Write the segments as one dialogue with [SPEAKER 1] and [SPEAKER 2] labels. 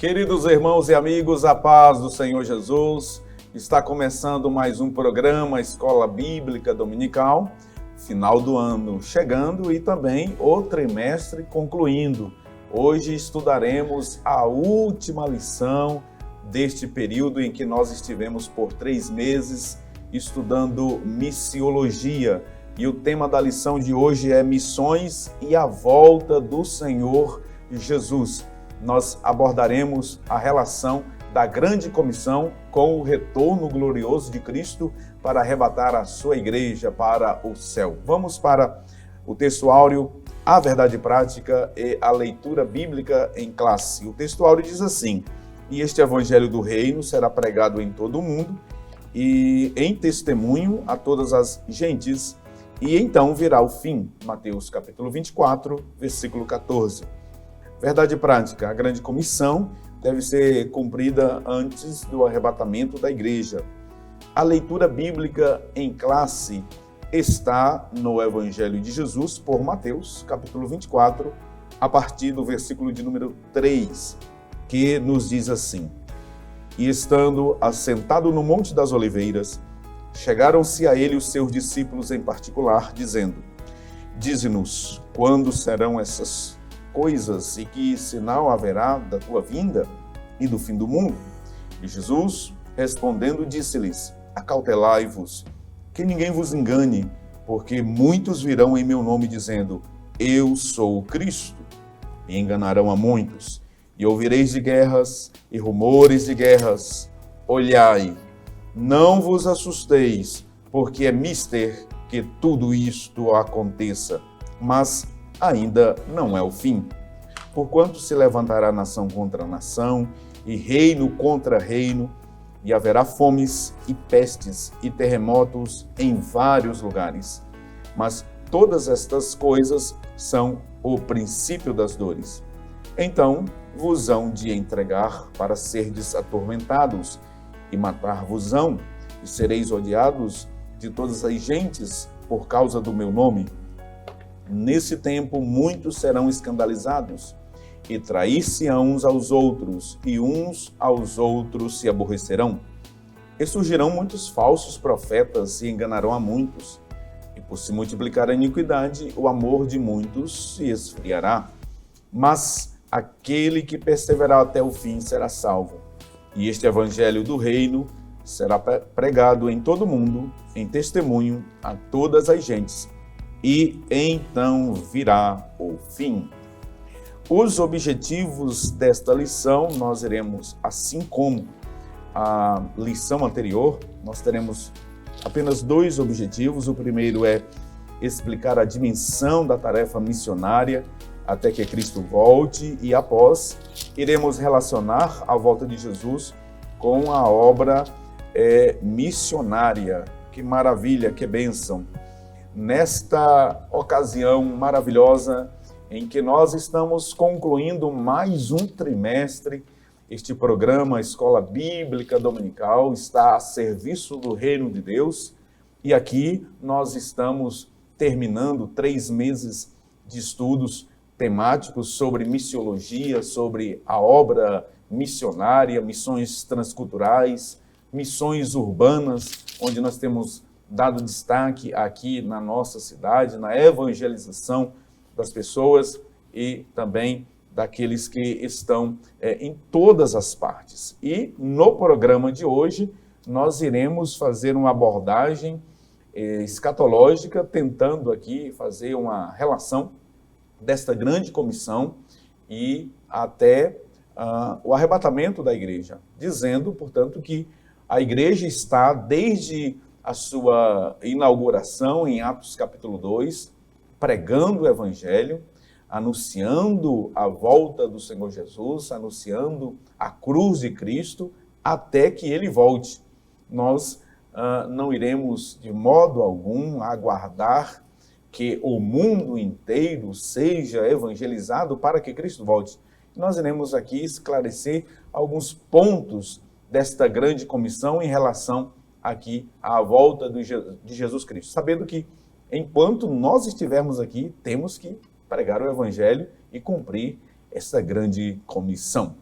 [SPEAKER 1] Queridos irmãos e amigos, a paz do Senhor Jesus. Está começando mais um programa Escola Bíblica Dominical, final do ano chegando e também o trimestre concluindo. Hoje estudaremos a última lição deste período em que nós estivemos por 3 meses estudando missiologia. E o tema da lição de hoje é Missões e a Volta do Senhor Jesus. Nós abordaremos a relação da grande comissão com o retorno glorioso de Cristo para arrebatar a sua igreja para o céu. Vamos para o textuário, a verdade prática e a leitura bíblica em classe. O textuário diz assim: e este evangelho do reino será pregado em todo o mundo e em testemunho a todas as gentes, e então virá o fim. Mateus capítulo 24, versículo 14. Verdade prática, a grande comissão deve ser cumprida antes do arrebatamento da igreja. A leitura bíblica em classe está no Evangelho de Jesus por Mateus, capítulo 24, a partir do versículo de número 3, que nos diz assim: e estando assentado no Monte das Oliveiras, chegaram-se a ele os seus discípulos em particular, dizendo: dize-nos, quando serão essas coisas e que sinal haverá da tua vinda e do fim do mundo? E Jesus, respondendo, disse-lhes: acautelai-vos, que ninguém vos engane, porque muitos virão em meu nome dizendo: eu sou o Cristo, e enganarão a muitos. E ouvireis de guerras e rumores de guerras. Olhai, não vos assusteis, porque é mister que tudo isto aconteça, mas ainda não é o fim. Porquanto se levantará nação contra nação, e reino contra reino, e haverá fomes e pestes e terremotos em vários lugares. Mas todas estas coisas são o princípio das dores. Então vos hão de entregar para serdes atormentados, e matar-vos-ão, e sereis odiados de todas as gentes por causa do meu nome. Nesse tempo muitos serão escandalizados, e trair-se-ão uns aos outros, e uns aos outros se aborrecerão. E surgirão muitos falsos profetas e enganarão a muitos. E por se multiplicar a iniquidade, o amor de muitos se esfriará. Mas aquele que perseverar até o fim será salvo. E este evangelho do reino será pregado em todo o mundo, em testemunho a todas as gentes, e então virá o fim. Os objetivos desta lição, nós iremos, assim como a lição anterior, nós teremos apenas 2 objetivos. O primeiro é explicar a dimensão da tarefa missionária até que Cristo volte, e após iremos relacionar a volta de Jesus com a obra missionária. Que maravilha, que bênção! Nesta ocasião maravilhosa em que nós estamos concluindo mais um trimestre, este programa Escola Bíblica Dominical está a serviço do Reino de Deus, e aqui nós estamos terminando 3 meses de estudos temáticos sobre missiologia, sobre a obra missionária, missões transculturais, missões urbanas, onde nós temos dado destaque aqui na nossa cidade, na evangelização das pessoas e também daqueles que estão em todas as partes. E no programa de hoje, nós iremos fazer uma abordagem escatológica, tentando aqui fazer uma relação desta grande comissão e até o arrebatamento da igreja, dizendo, portanto, que a igreja está, desde a sua inauguração em Atos capítulo 2, pregando o evangelho, anunciando a volta do Senhor Jesus, anunciando a cruz de Cristo, até que ele volte. Nós não iremos de modo algum aguardar que o mundo inteiro seja evangelizado para que Cristo volte. Nós iremos aqui esclarecer alguns pontos desta grande comissão em relação aqui à volta de Jesus Cristo, sabendo que enquanto nós estivermos aqui, temos que pregar o evangelho e cumprir essa grande comissão.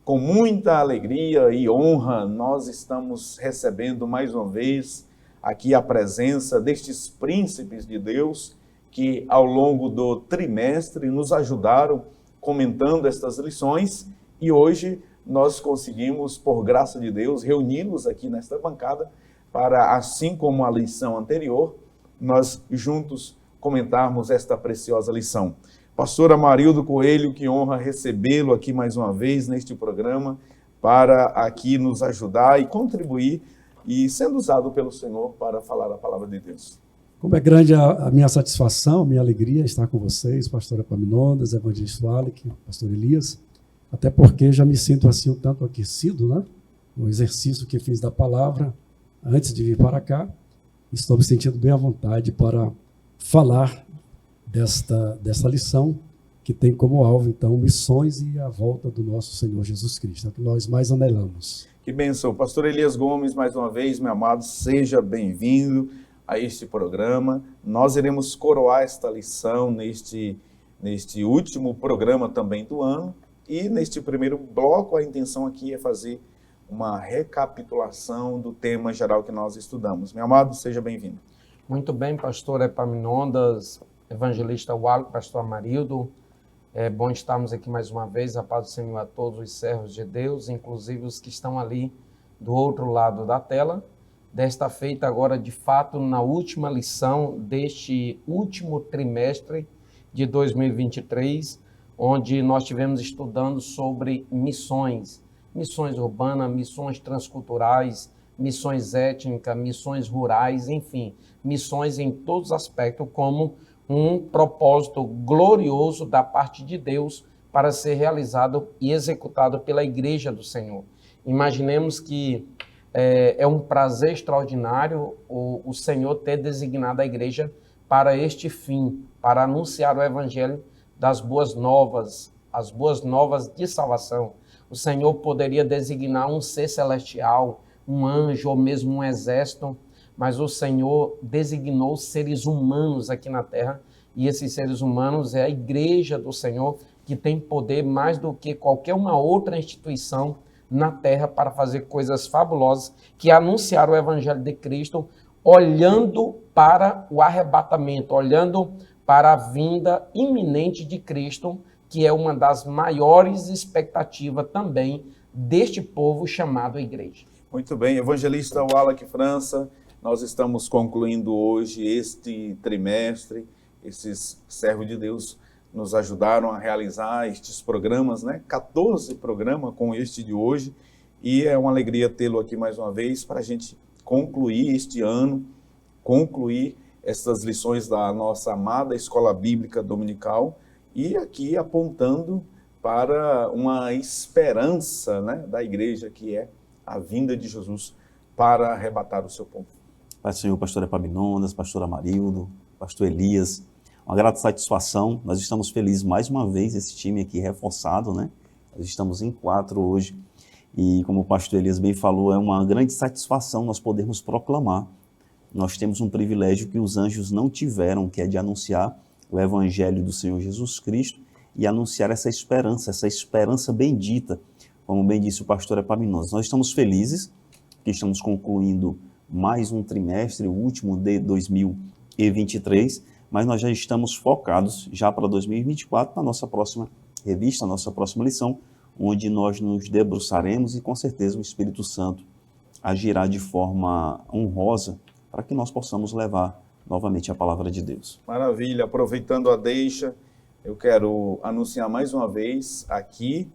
[SPEAKER 1] Com muita alegria e honra, nós estamos recebendo mais uma vez aqui a presença destes príncipes de Deus que ao longo do trimestre nos ajudaram comentando estas lições e hoje nós conseguimos, por graça de Deus, reuni-los aqui nesta bancada para, assim como a lição anterior, nós juntos comentarmos esta preciosa lição. Pastor Amarildo Coelho, que honra recebê-lo aqui mais uma vez neste programa para aqui nos ajudar e contribuir e sendo usado pelo Senhor para falar a palavra de Deus.
[SPEAKER 2] Como é grande a minha satisfação, a minha alegria estar com vocês, pastor Epaminondas, evangelista Alec, pastor Elias, até porque já me sinto assim um tanto aquecido, né? O exercício que fiz da palavra antes de vir para cá, estou me sentindo bem à vontade para falar desta lição que tem como alvo, então, missões e a volta do nosso Senhor Jesus Cristo, é o que nós mais anelamos.
[SPEAKER 1] Que bênção. Pastor Elias Gomes, mais uma vez, meu amado, seja bem-vindo a este programa. Nós iremos coroar esta lição neste último programa também do ano e neste primeiro bloco a intenção aqui é fazer uma recapitulação do tema geral que nós estudamos. Meu amado, seja bem-vindo.
[SPEAKER 3] Muito bem, pastor Epaminondas, evangelista Walo, pastor Amarildo. É bom estarmos aqui mais uma vez. A paz do Senhor a todos os servos de Deus, inclusive os que estão ali do outro lado da tela. Desta feita agora, de fato, na última lição deste último trimestre de 2023, onde nós estivemos estudando sobre missões urbanas, missões transculturais, missões étnicas, missões rurais, enfim, missões em todos os aspectos, como um propósito glorioso da parte de Deus para ser realizado e executado pela Igreja do Senhor. Imaginemos que é um prazer extraordinário o Senhor ter designado a Igreja para este fim, para anunciar o Evangelho das boas novas, as boas novas de salvação. O Senhor poderia designar um ser celestial, um anjo ou mesmo um exército, mas o Senhor designou seres humanos aqui na terra, e esses seres humanos é a Igreja do Senhor, que tem poder mais do que qualquer uma outra instituição na terra para fazer coisas fabulosas, que é anunciar o Evangelho de Cristo, olhando para o arrebatamento, olhando para a vinda iminente de Cristo, que é uma das maiores expectativas também deste povo chamado Igreja.
[SPEAKER 1] Muito bem, evangelista Wallach França, nós estamos concluindo hoje este trimestre. Esses servos de Deus nos ajudaram a realizar estes programas, né? 14 programas com este de hoje, e é uma alegria tê-lo aqui mais uma vez para a gente concluir este ano, concluir estas lições da nossa amada Escola Bíblica Dominical, e aqui apontando para uma esperança, né, da igreja, que é a vinda de Jesus para arrebatar o seu povo.
[SPEAKER 4] Pai do Senhor, pastor Epaminondas, pastor Amarildo, pastor Elias, uma grata satisfação. Nós estamos felizes mais uma vez, esse time aqui reforçado, né? Nós estamos em 4 hoje e, como o pastor Elias bem falou, é uma grande satisfação nós podermos proclamar. Nós temos um privilégio que os anjos não tiveram, que é de anunciar o Evangelho do Senhor Jesus Cristo e anunciar essa esperança bendita, como bem disse o pastor Epaminondas. Nós estamos felizes que estamos concluindo mais um trimestre, o último de 2023, mas nós já estamos focados já para 2024 na nossa próxima revista, nossa próxima lição, onde nós nos debruçaremos e com certeza o Espírito Santo agirá de forma honrosa para que nós possamos levar novamente a palavra de Deus.
[SPEAKER 1] Maravilha, aproveitando a deixa, eu quero anunciar mais uma vez aqui,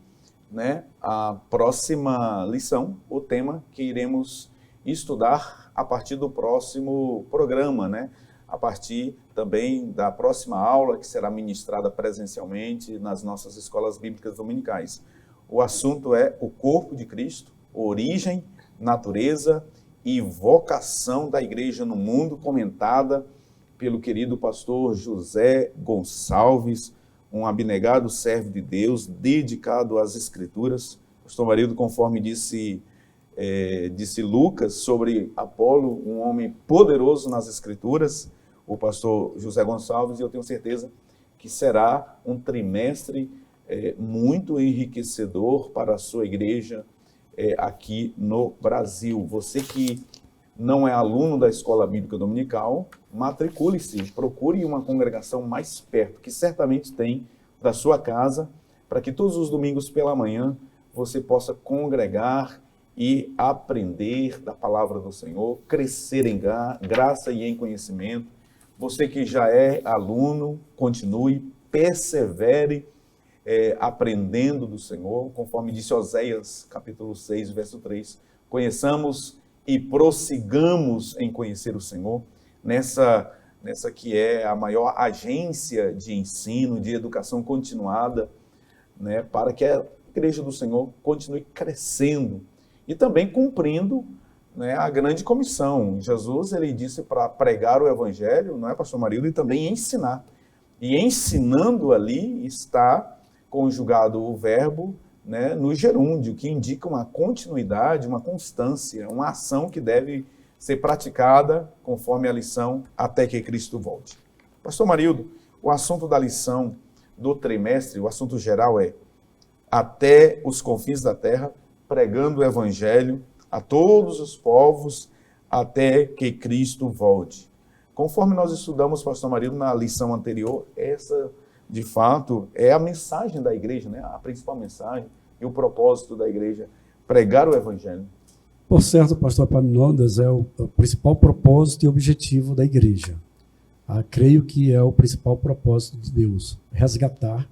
[SPEAKER 1] né, a próxima lição, o tema que iremos estudar a partir do próximo programa, né? A partir também da próxima aula que será ministrada presencialmente nas nossas escolas bíblicas dominicais. O assunto é o corpo de Cristo, origem, natureza e vocação da igreja no mundo, comentada pelo querido pastor José Gonçalves, um abnegado servo de Deus, dedicado às Escrituras. Pastor Marido, conforme disse Lucas sobre Apolo, um homem poderoso nas Escrituras, o pastor José Gonçalves, e eu tenho certeza que será um trimestre muito enriquecedor para a sua igreja aqui no Brasil. Você que não é aluno da Escola Bíblica Dominical, matricule-se, procure uma congregação mais perto, que certamente tem da sua casa, para que todos os domingos pela manhã você possa congregar e aprender da palavra do Senhor, crescer em graça e em conhecimento. Você que já é aluno, continue, persevere aprendendo do Senhor, conforme disse Oséias, capítulo 6, verso 3. Conheçamos e prossigamos em conhecer o Senhor, nessa que é a maior agência de ensino, de educação continuada, né, para que a Igreja do Senhor continue crescendo e também cumprindo, né, a grande comissão. Jesus, ele disse para pregar o Evangelho, não é, pastor Marildo, e também ensinar. E ensinando ali está conjugado o verbo, né, no gerúndio, que indica uma continuidade, uma constância, uma ação que deve ser praticada conforme a lição até que Cristo volte. Pastor Marildo, o assunto da lição do trimestre, o assunto geral é até os confins da terra, pregando o Evangelho a todos os povos até que Cristo volte. Conforme nós estudamos, pastor Marildo, na lição anterior, essa, de fato, é a mensagem da igreja, né? A principal mensagem e o propósito da igreja, pregar o Evangelho.
[SPEAKER 2] Por certo, pastor Epaminondas, é o principal propósito e objetivo da igreja. Creio que é o principal propósito de Deus, resgatar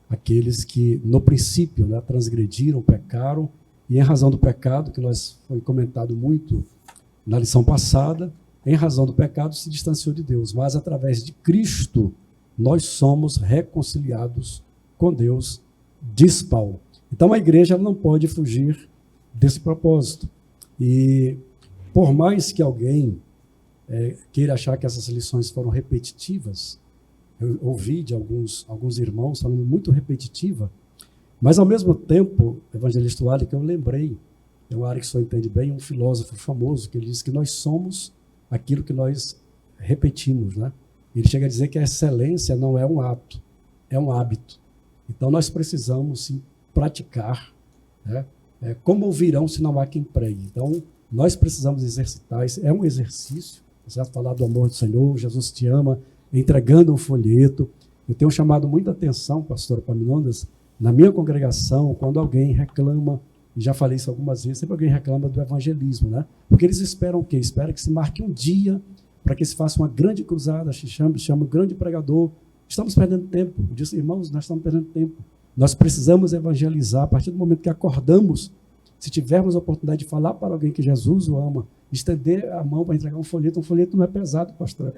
[SPEAKER 2] aqueles que, no princípio, né, transgrediram, pecaram, e em razão do pecado, que foi comentado muito na lição passada, em razão do pecado se distanciou de Deus, mas através de Cristo nós somos reconciliados com Deus, diz Paulo. Então a igreja não pode fugir desse propósito. E por mais que alguém queira achar que essas lições foram repetitivas, eu ouvi de alguns irmãos falando muito repetitiva, mas ao mesmo tempo, evangelista Wally, que eu lembrei, o Ari que só entende bem, um filósofo famoso, que ele diz que nós somos aquilo que nós repetimos, né? Ele chega a dizer que a excelência não é um ato, é um hábito. Então nós precisamos sim praticar, né? Como ouvirão se não há quem pregue? Então nós precisamos exercitar, é um exercício, certo? Falar do amor do Senhor, Jesus te ama, entregando um folheto. Eu tenho chamado muita atenção, pastor Epaminondas, na minha congregação, quando alguém reclama, e já falei isso algumas vezes, sempre alguém reclama do evangelismo, né? Porque eles esperam o quê? Esperam que se marque um dia para que se faça uma grande cruzada, chama um grande pregador. Estamos perdendo tempo. Eu disse, irmãos, nós estamos perdendo tempo. Nós precisamos evangelizar a partir do momento que acordamos. Se tivermos a oportunidade de falar para alguém que Jesus o ama, estender a mão para entregar um folheto não é pesado, pastor.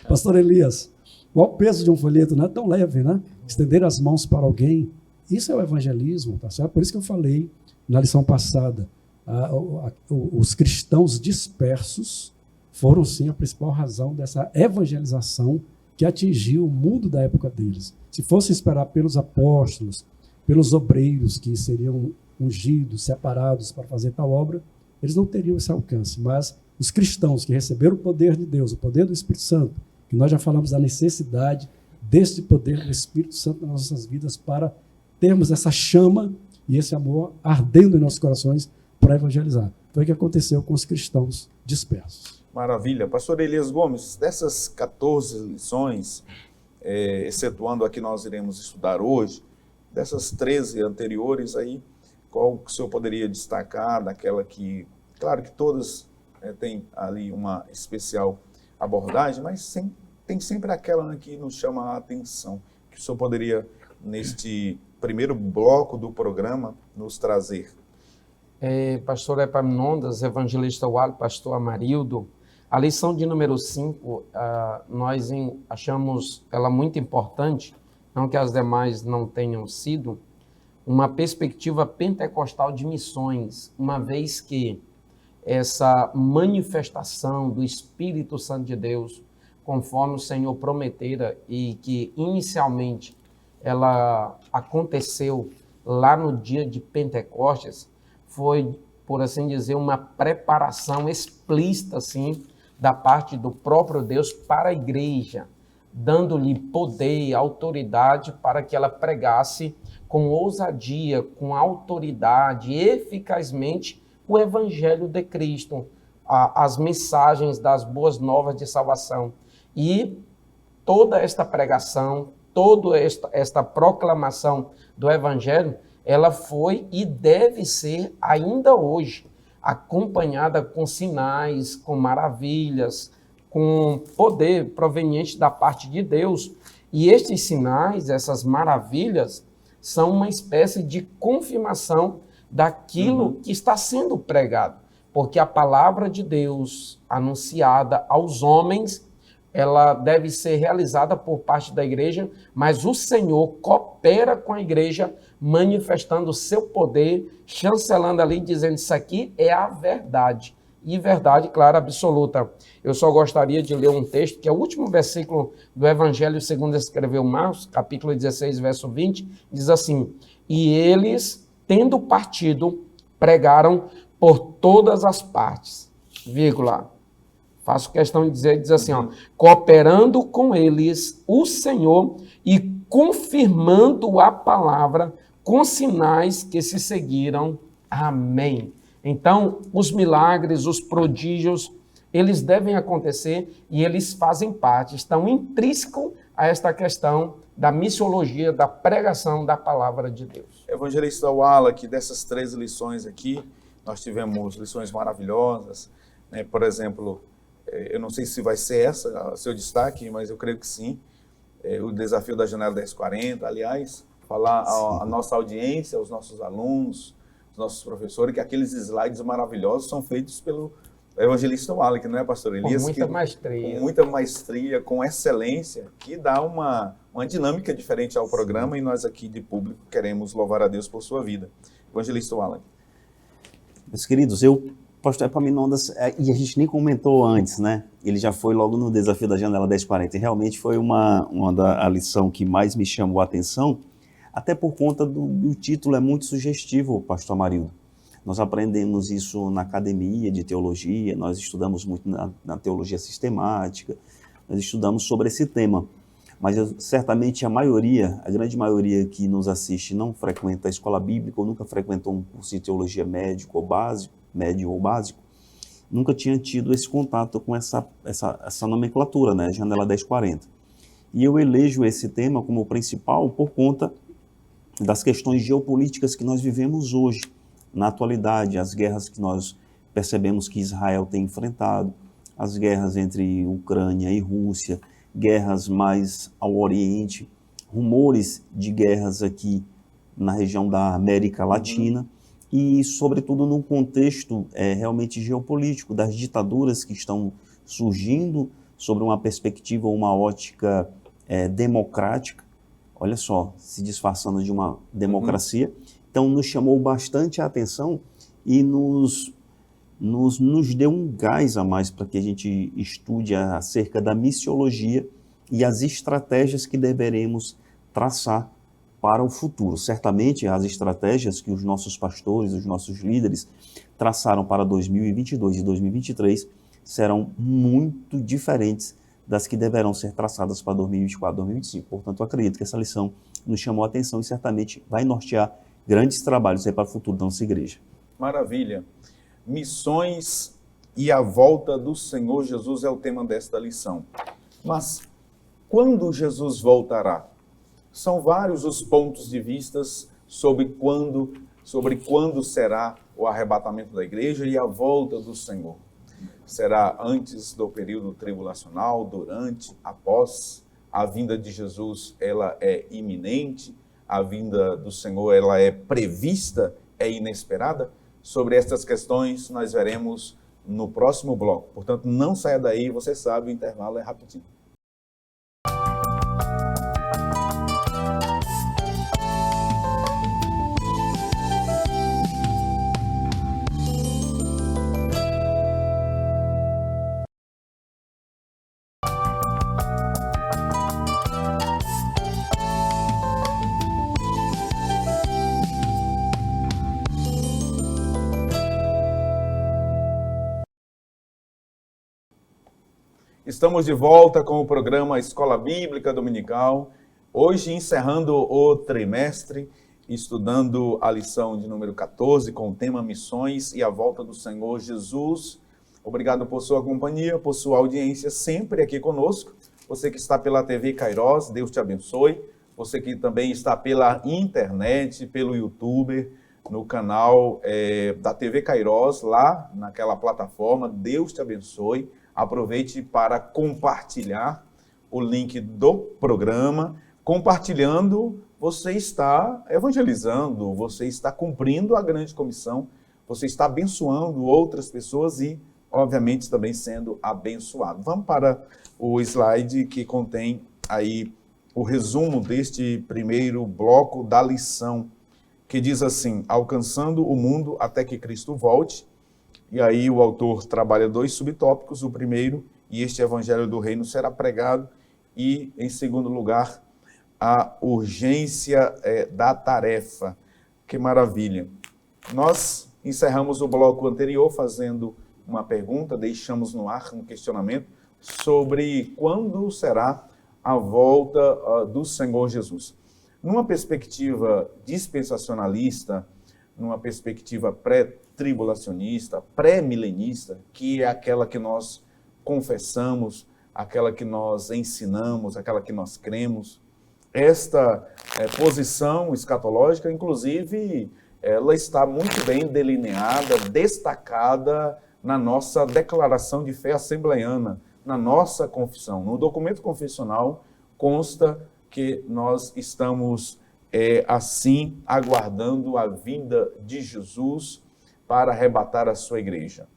[SPEAKER 2] Pastor Elias, qual o peso de um folheto? Não é tão leve, né? Estender as mãos para alguém, isso é o evangelismo, tá certo? Por isso que eu falei na lição passada, os cristãos dispersos foram sim a principal razão dessa evangelização que atingiu o mundo da época deles. Se fosse esperar pelos apóstolos, pelos obreiros que seriam ungidos, separados para fazer tal obra, eles não teriam esse alcance. Mas os cristãos que receberam o poder de Deus, o poder do Espírito Santo, que nós já falamos da necessidade deste poder do Espírito Santo nas nossas vidas para termos essa chama e esse amor ardendo em nossos corações para evangelizar. Foi o que aconteceu com os cristãos dispersos.
[SPEAKER 1] Maravilha. Pastor Elias Gomes, dessas 14 lições, excetuando a que nós iremos estudar hoje, dessas 13 anteriores aí, qual que o senhor poderia destacar daquela que, claro que todas têm ali uma especial abordagem, mas tem sempre aquela que nos chama a atenção, que o senhor poderia, neste primeiro bloco do programa, nos trazer.
[SPEAKER 3] Pastor Epaminondas, evangelista Wally, pastor Amarildo, a lição de número 5, nós achamos ela muito importante, não que as demais não tenham sido, uma perspectiva pentecostal de missões, uma vez que essa manifestação do Espírito Santo de Deus, conforme o Senhor prometera e que inicialmente ela aconteceu lá no dia de Pentecostes, foi, por assim dizer, uma preparação explícita, assim, da parte do próprio Deus para a igreja, dando-lhe poder e autoridade para que ela pregasse com ousadia, com autoridade, eficazmente, o Evangelho de Cristo, as mensagens das boas novas de salvação. E toda esta pregação, toda esta proclamação do Evangelho, ela foi e deve ser ainda hoje acompanhada com sinais, com maravilhas, com poder proveniente da parte de Deus. E estes sinais, essas maravilhas, são uma espécie de confirmação daquilo que está sendo pregado. Porque a palavra de Deus anunciada aos homens, ela deve ser realizada por parte da igreja, mas o Senhor coopera com a igreja, manifestando o seu poder, chancelando ali, dizendo isso aqui é a verdade. E verdade, claro, absoluta. Eu só gostaria de ler um texto, que é o último versículo do Evangelho segundo escreveu Marcos, capítulo 16, verso 20, diz assim: e eles, tendo partido, pregaram por todas as partes, vírgula, faço questão de dizer, diz assim, ó, cooperando com eles o Senhor e confirmando a palavra com sinais que se seguiram. Amém. Então, os milagres, os prodígios, eles devem acontecer e eles fazem parte, estão intrínsecos a esta questão da missiologia, da pregação da palavra de Deus.
[SPEAKER 1] Evangelista Wallach, dessas 3 lições aqui, nós tivemos lições maravilhosas, né? Por exemplo, eu não sei se vai ser essa seu destaque, mas eu creio que sim, o desafio da janela 1040, aliás, falar à nossa audiência, aos nossos alunos, aos nossos professores, que aqueles slides maravilhosos são feitos pelo evangelista Wallach, não é, pastor Elias?
[SPEAKER 3] Com muita maestria.
[SPEAKER 1] Com muita maestria, com excelência, que dá uma dinâmica diferente ao programa, e nós aqui de público queremos louvar a Deus por sua vida. Evangelista Wallach.
[SPEAKER 4] Meus queridos, pastor Epaminondas, e a gente nem comentou antes, né? Ele já foi logo no desafio da janela 1040, e realmente foi a lição que mais me chamou a atenção, até por conta do título, é muito sugestivo, pastor Amarildo. Nós aprendemos isso na academia de teologia, nós estudamos muito na teologia sistemática, nós estudamos sobre esse tema. Mas certamente a grande maioria que nos assiste não frequenta a escola bíblica ou nunca frequentou um curso de teologia médio ou básico, nunca tinha tido esse contato com essa nomenclatura, né, janela 1040. E eu elejo esse tema como principal por conta das questões geopolíticas que nós vivemos hoje, na atualidade, as guerras que nós percebemos que Israel tem enfrentado, as guerras entre Ucrânia e Rússia, guerras mais ao Oriente, rumores de guerras aqui na região da América Latina, e sobretudo num contexto realmente geopolítico, das ditaduras que estão surgindo sobre uma perspectiva, uma ótica democrática, olha só, se disfarçando de uma democracia. Então nos chamou bastante a atenção e nos deu um gás a mais para que a gente estude acerca da missiologia e as estratégias que deveremos traçar para o futuro. Certamente as estratégias que os nossos pastores, os nossos líderes traçaram para 2022 e 2023 serão muito diferentes das que deverão ser traçadas para 2024 e 2025. Portanto, eu acredito que essa lição nos chamou a atenção e certamente vai nortear grandes trabalhos aí para o futuro da nossa igreja.
[SPEAKER 1] Maravilha. Missões e a volta do Senhor Jesus é o tema desta lição. Mas quando Jesus voltará? São vários os pontos de vistas sobre quando será o arrebatamento da igreja e a volta do Senhor. Será antes do período tribulacional, durante, após? A vinda de Jesus, ela é iminente? A vinda do Senhor, ela é prevista? É inesperada? Sobre estas questões nós veremos no próximo bloco. Portanto, não saia daí, você sabe, o intervalo é rapidinho. Estamos de volta com o programa Escola Bíblica Dominical, hoje encerrando o trimestre estudando a lição de número 14 com o tema Missões e a Volta do Senhor Jesus. Obrigado por sua companhia, por sua audiência sempre aqui conosco. Você que está pela TV Kairos, Deus te abençoe. Você que também está pela internet, pelo YouTube, no canal da TV Kairos, lá naquela plataforma, Deus te abençoe. Aproveite para compartilhar o link do programa. Compartilhando, você está evangelizando, você está cumprindo a grande comissão, você está abençoando outras pessoas e, obviamente, também sendo abençoado. Vamos para o slide que contém aí o resumo deste primeiro bloco da lição, que diz assim: alcançando o mundo até que Cristo volte. E aí o autor trabalha 2 subtópicos. O primeiro, e este evangelho do reino será pregado. E, em segundo lugar, a urgência da tarefa. Que maravilha! Nós encerramos o bloco anterior fazendo uma pergunta, deixamos no ar um questionamento sobre quando será a volta do Senhor Jesus. Numa perspectiva dispensacionalista, numa perspectiva pré-tribulacionista, pré-milenista, que é aquela que nós confessamos, aquela que nós ensinamos, aquela que nós cremos, esta posição escatológica, inclusive, ela está muito bem delineada, destacada na nossa declaração de fé assembleiana, na nossa confissão. No documento confessional consta que nós estamos, assim, aguardando a vinda de Jesus para arrebatar a sua igreja.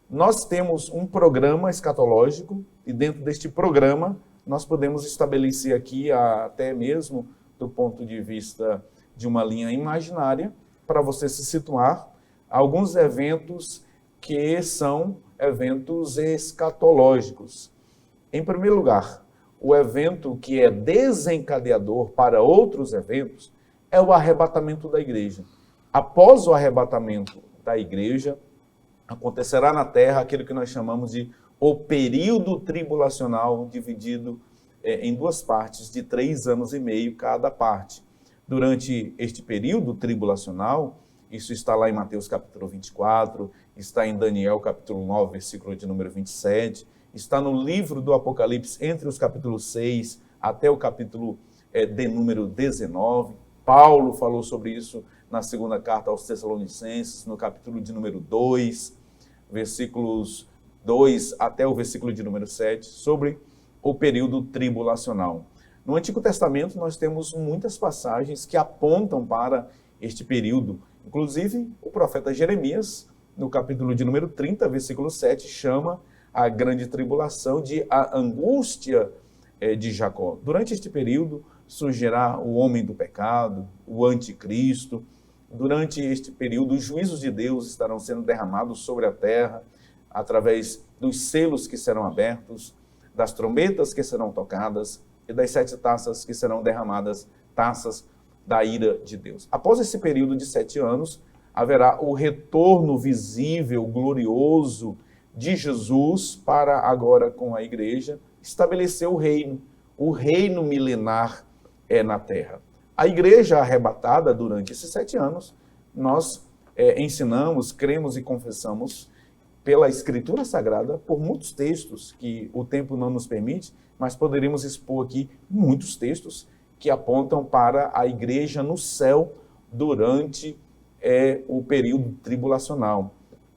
[SPEAKER 1] Nós temos um programa escatológico e dentro deste programa nós podemos estabelecer aqui, até mesmo do ponto de vista de uma linha imaginária, para você se situar, alguns eventos que são eventos escatológicos. Em primeiro lugar, o evento que é desencadeador para outros eventos é o arrebatamento da igreja. Após o arrebatamento da igreja, acontecerá na terra aquilo que nós chamamos de o período tribulacional, dividido em 2 partes, de 3 anos e meio cada parte. Durante este período tribulacional, isso está lá em Mateus capítulo 24, está em Daniel capítulo 9, versículo de número 27, está no livro do Apocalipse, entre os capítulos 6 até o capítulo de número 19. Paulo falou sobre isso na segunda carta aos Tessalonicenses, no capítulo de número 2, versículos 2 até o versículo de número 7, sobre o período tribulacional. No Antigo Testamento, nós temos muitas passagens que apontam para este período. Inclusive, o profeta Jeremias, no capítulo de número 30, versículo 7, chama a grande tribulação de a angústia de Jacó. Durante este período, surgirá o homem do pecado, o anticristo. Durante este período, os juízos de Deus estarão sendo derramados sobre a terra, através dos selos que serão abertos, das trombetas que serão tocadas e das 7 taças que serão derramadas, taças da ira de Deus. Após esse período de 7 anos, haverá o retorno visível, glorioso de Jesus para agora com a igreja estabelecer o reino milenar na terra. A igreja arrebatada durante esses 7 anos, nós ensinamos, cremos e confessamos pela Escritura Sagrada, por muitos textos que o tempo não nos permite, mas poderíamos expor aqui muitos textos que apontam para a igreja no céu durante o período tribulacional.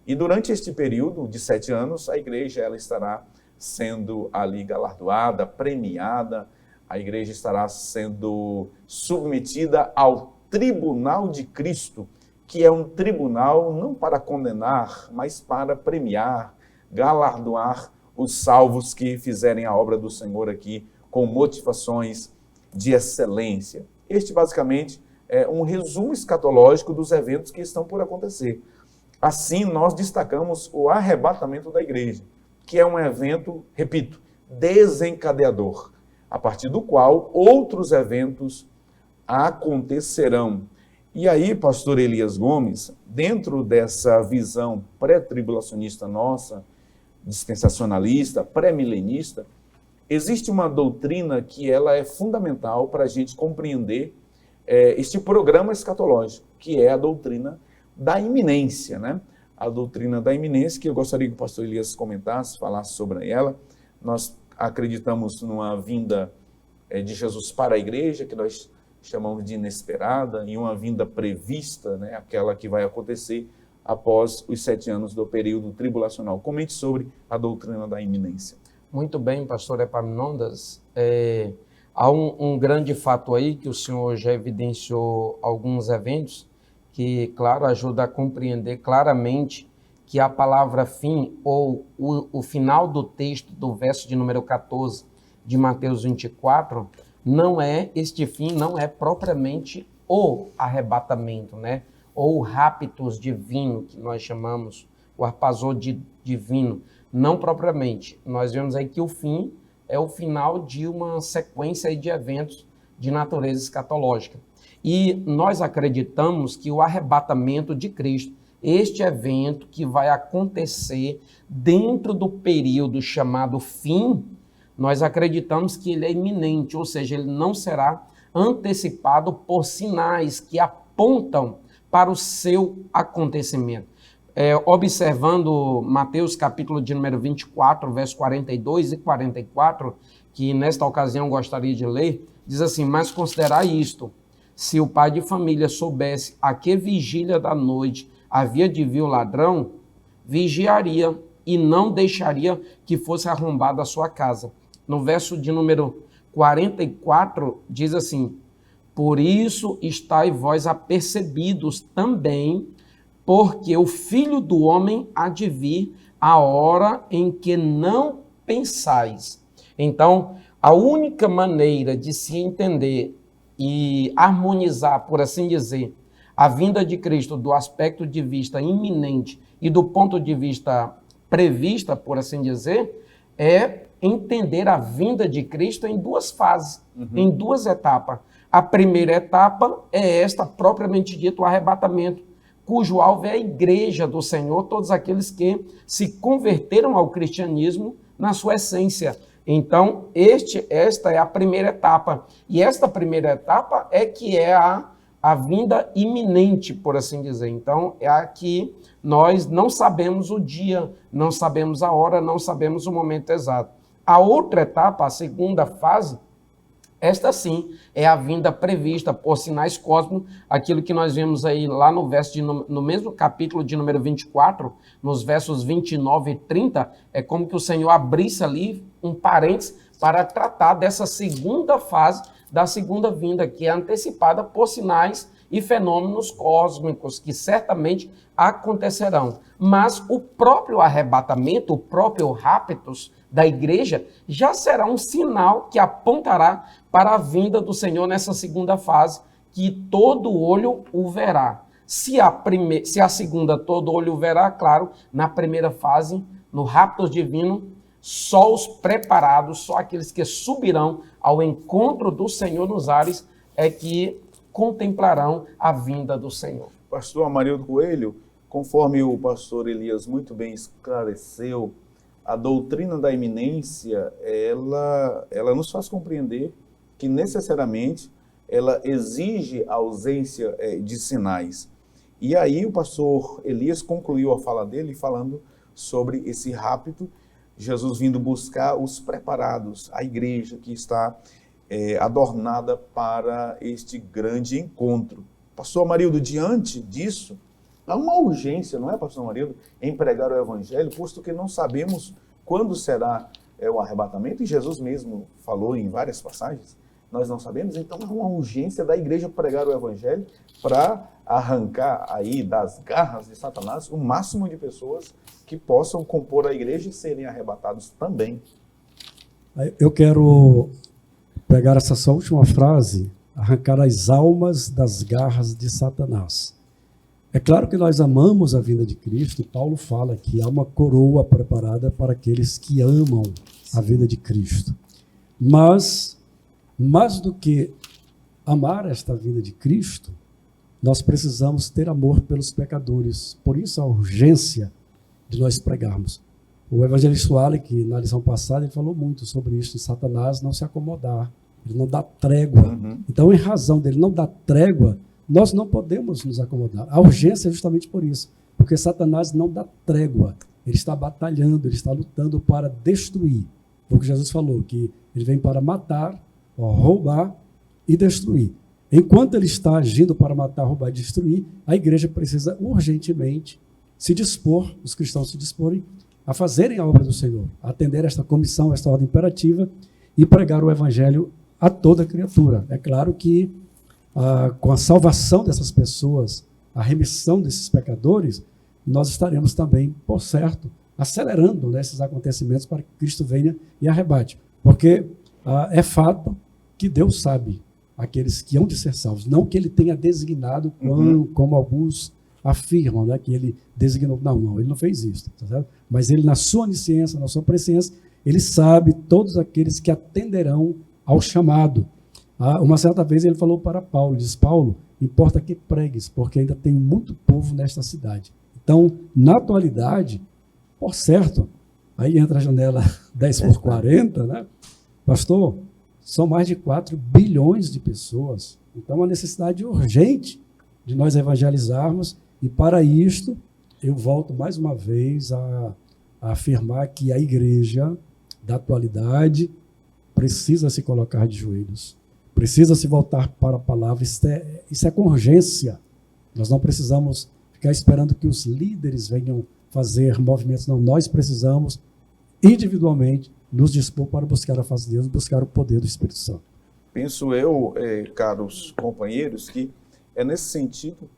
[SPEAKER 1] E durante este período de 7 anos, a igreja ela estará sendo ali galardoada, premiada, a igreja estará sendo submetida ao tribunal de Cristo, que é um tribunal não para condenar, mas para premiar, galardoar os salvos que fizerem a obra do Senhor aqui com motivações de excelência. Este, basicamente, é um resumo escatológico dos eventos que estão por acontecer. Assim, nós destacamos o arrebatamento da igreja, que é um evento, repito, desencadeador, a partir do qual outros eventos acontecerão. E aí, pastor Elias Gomes, dentro dessa visão pré-tribulacionista nossa, dispensacionalista, pré-milenista, existe uma doutrina que ela é fundamental para a gente compreender este programa escatológico, que é a doutrina da iminência, né? A doutrina da iminência, que eu gostaria que o pastor Elias comentasse, falasse sobre ela. Nós acreditamos numa vinda de Jesus para a igreja, que nós chamamos de inesperada, e uma vinda prevista, né? Aquela que vai acontecer após os 7 anos do período tribulacional. Comente sobre a doutrina da iminência.
[SPEAKER 3] Muito bem, pastor Epaminondas. Há um grande fato aí que o senhor já evidenciou alguns eventos que, claro, ajuda a compreender claramente que a palavra fim, ou o final do texto do verso de número 14 de Mateus 24, este fim não é propriamente o arrebatamento, né? Ou o raptus divino, que nós chamamos, o arpazô divino. Não propriamente. Nós vemos aí que o fim é o final de uma sequência de eventos de natureza escatológica. E nós acreditamos que o arrebatamento de Cristo, este evento que vai acontecer dentro do período chamado fim, nós acreditamos que ele é iminente, ou seja, ele não será antecipado por sinais que apontam para o seu acontecimento. Observando Mateus capítulo de número 24, verso 42 e 44, que nesta ocasião gostaria de ler, diz assim: mas considerai isto, se o pai de família soubesse a que vigília da noite havia de vir o ladrão, vigiaria e não deixaria que fosse arrombada a sua casa. No verso de número 44, diz assim: por isso estai vós apercebidos também, porque o Filho do Homem há de vir a hora em que não pensais. Então, a única maneira de se entender e harmonizar, por assim dizer, a vinda de Cristo do aspecto de vista iminente e do ponto de vista prevista, por assim dizer, é entender a vinda de Cristo em 2 fases, em 2 etapas. A primeira etapa é esta, propriamente dito, o arrebatamento, cujo alvo é a igreja do Senhor, todos aqueles que se converteram ao cristianismo na sua essência. Então, esta é a primeira etapa. E esta primeira etapa é que é a vinda iminente, por assim dizer. Então, é a que nós não sabemos o dia, não sabemos a hora, não sabemos o momento exato. A outra etapa, a segunda fase, esta sim é a vinda prevista por sinais cósmicos, aquilo que nós vemos aí lá no mesmo capítulo de número 24, nos versos 29 e 30, é como que o Senhor abrisse ali um parênteses para tratar dessa segunda fase da segunda vinda, que é antecipada por sinais e fenômenos cósmicos que certamente acontecerão. Mas o próprio arrebatamento, o próprio raptus da igreja, já será um sinal que apontará para a vinda do Senhor nessa segunda fase, que todo olho o verá. Se a segunda todo olho o verá, claro, na primeira fase, no raptus divino, só os preparados, só aqueles que subirão ao encontro do Senhor nos ares, é que contemplarão a vinda do Senhor.
[SPEAKER 1] Pastor Amarildo Coelho, conforme o pastor Elias muito bem esclareceu, a doutrina da iminência, ela nos faz compreender que necessariamente ela exige a ausência de sinais. E aí o pastor Elias concluiu a fala dele falando sobre esse rapto, Jesus vindo buscar os preparados, a igreja que está adornada para este grande encontro. Pastor Amarildo, diante disso, há uma urgência, não é, pastor Amarildo, em pregar o evangelho, posto que não sabemos quando será o arrebatamento, e Jesus mesmo falou em várias passagens, nós não sabemos, então há uma urgência da igreja pregar o evangelho para arrancar aí das garras de Satanás o máximo de pessoas que possam compor a igreja e serem arrebatados também.
[SPEAKER 2] Eu quero pegar essa sua última frase, arrancar as almas das garras de Satanás. É claro que nós amamos a vinda de Cristo, e Paulo fala que há uma coroa preparada para aqueles que amam a vinda de Cristo. Mas, mais do que amar esta vinda de Cristo, nós precisamos ter amor pelos pecadores. Por isso a urgência de nós pregarmos. O evangelista Wallach, na lição passada, ele falou muito sobre isso, de Satanás não se acomodar ele não dá trégua.
[SPEAKER 1] Uhum.
[SPEAKER 2] Então, em razão dele não dar trégua, nós não podemos nos acomodar. A urgência é justamente por isso, porque Satanás não dá trégua. Ele está batalhando, ele está lutando para destruir. Foi o que Jesus falou, que ele vem para matar, roubar e destruir. Enquanto ele está agindo para matar, roubar e destruir, a igreja precisa urgentemente se dispor, os cristãos se disporem a fazerem a obra do Senhor, a atender esta comissão, esta ordem imperativa e pregar o evangelho a toda criatura. É claro que com a salvação dessas pessoas, a remissão desses pecadores, nós estaremos também, por certo, acelerando, né, esses acontecimentos para que Cristo venha e arrebate. Porque é fato que Deus sabe aqueles que hão de ser salvos, não que ele tenha designado, como alguns afirmam, né, que ele designou. Não, ele não fez isso, tá certo? Mas ele, na sua onisciência, na sua presciência, ele sabe todos aqueles que atenderão ao chamado. Uma certa vez ele falou para Paulo, diz: Paulo, importa que pregues, porque ainda tem muito povo nesta cidade. Então, na atualidade, por certo, aí entra a janela 10 por 40, né? Pastor, são mais de 4 bilhões de pessoas. Então, uma necessidade urgente de nós evangelizarmos, e para isto, eu volto mais uma vez a afirmar que a igreja da atualidade precisa se colocar de joelhos, precisa se voltar para a palavra. Isso é com urgência. Nós não precisamos ficar esperando que os líderes venham fazer movimentos, não. Nós precisamos, individualmente, nos dispor para buscar a face de Deus, buscar o poder do Espírito Santo.
[SPEAKER 1] Penso eu, caros companheiros, que é nesse sentido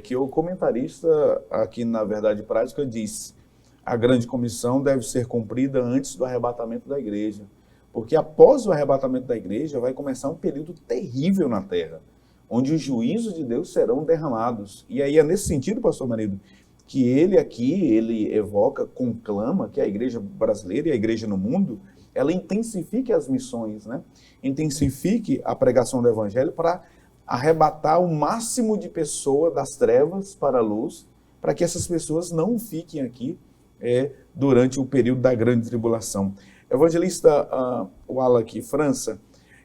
[SPEAKER 1] que o comentarista aqui na Verdade Prática disse: a grande comissão deve ser cumprida antes do arrebatamento da igreja, porque após o arrebatamento da igreja vai começar um período terrível na terra, onde os juízos de Deus serão derramados. E aí é nesse sentido, pastor Marido, que ele evoca, conclama que a igreja brasileira e a igreja no mundo, ela intensifique as missões, né? Intensifique a pregação do evangelho para arrebatar o máximo de pessoas das trevas para a luz, para que essas pessoas não fiquem aqui durante o período da grande tribulação. Evangelista Wallach França,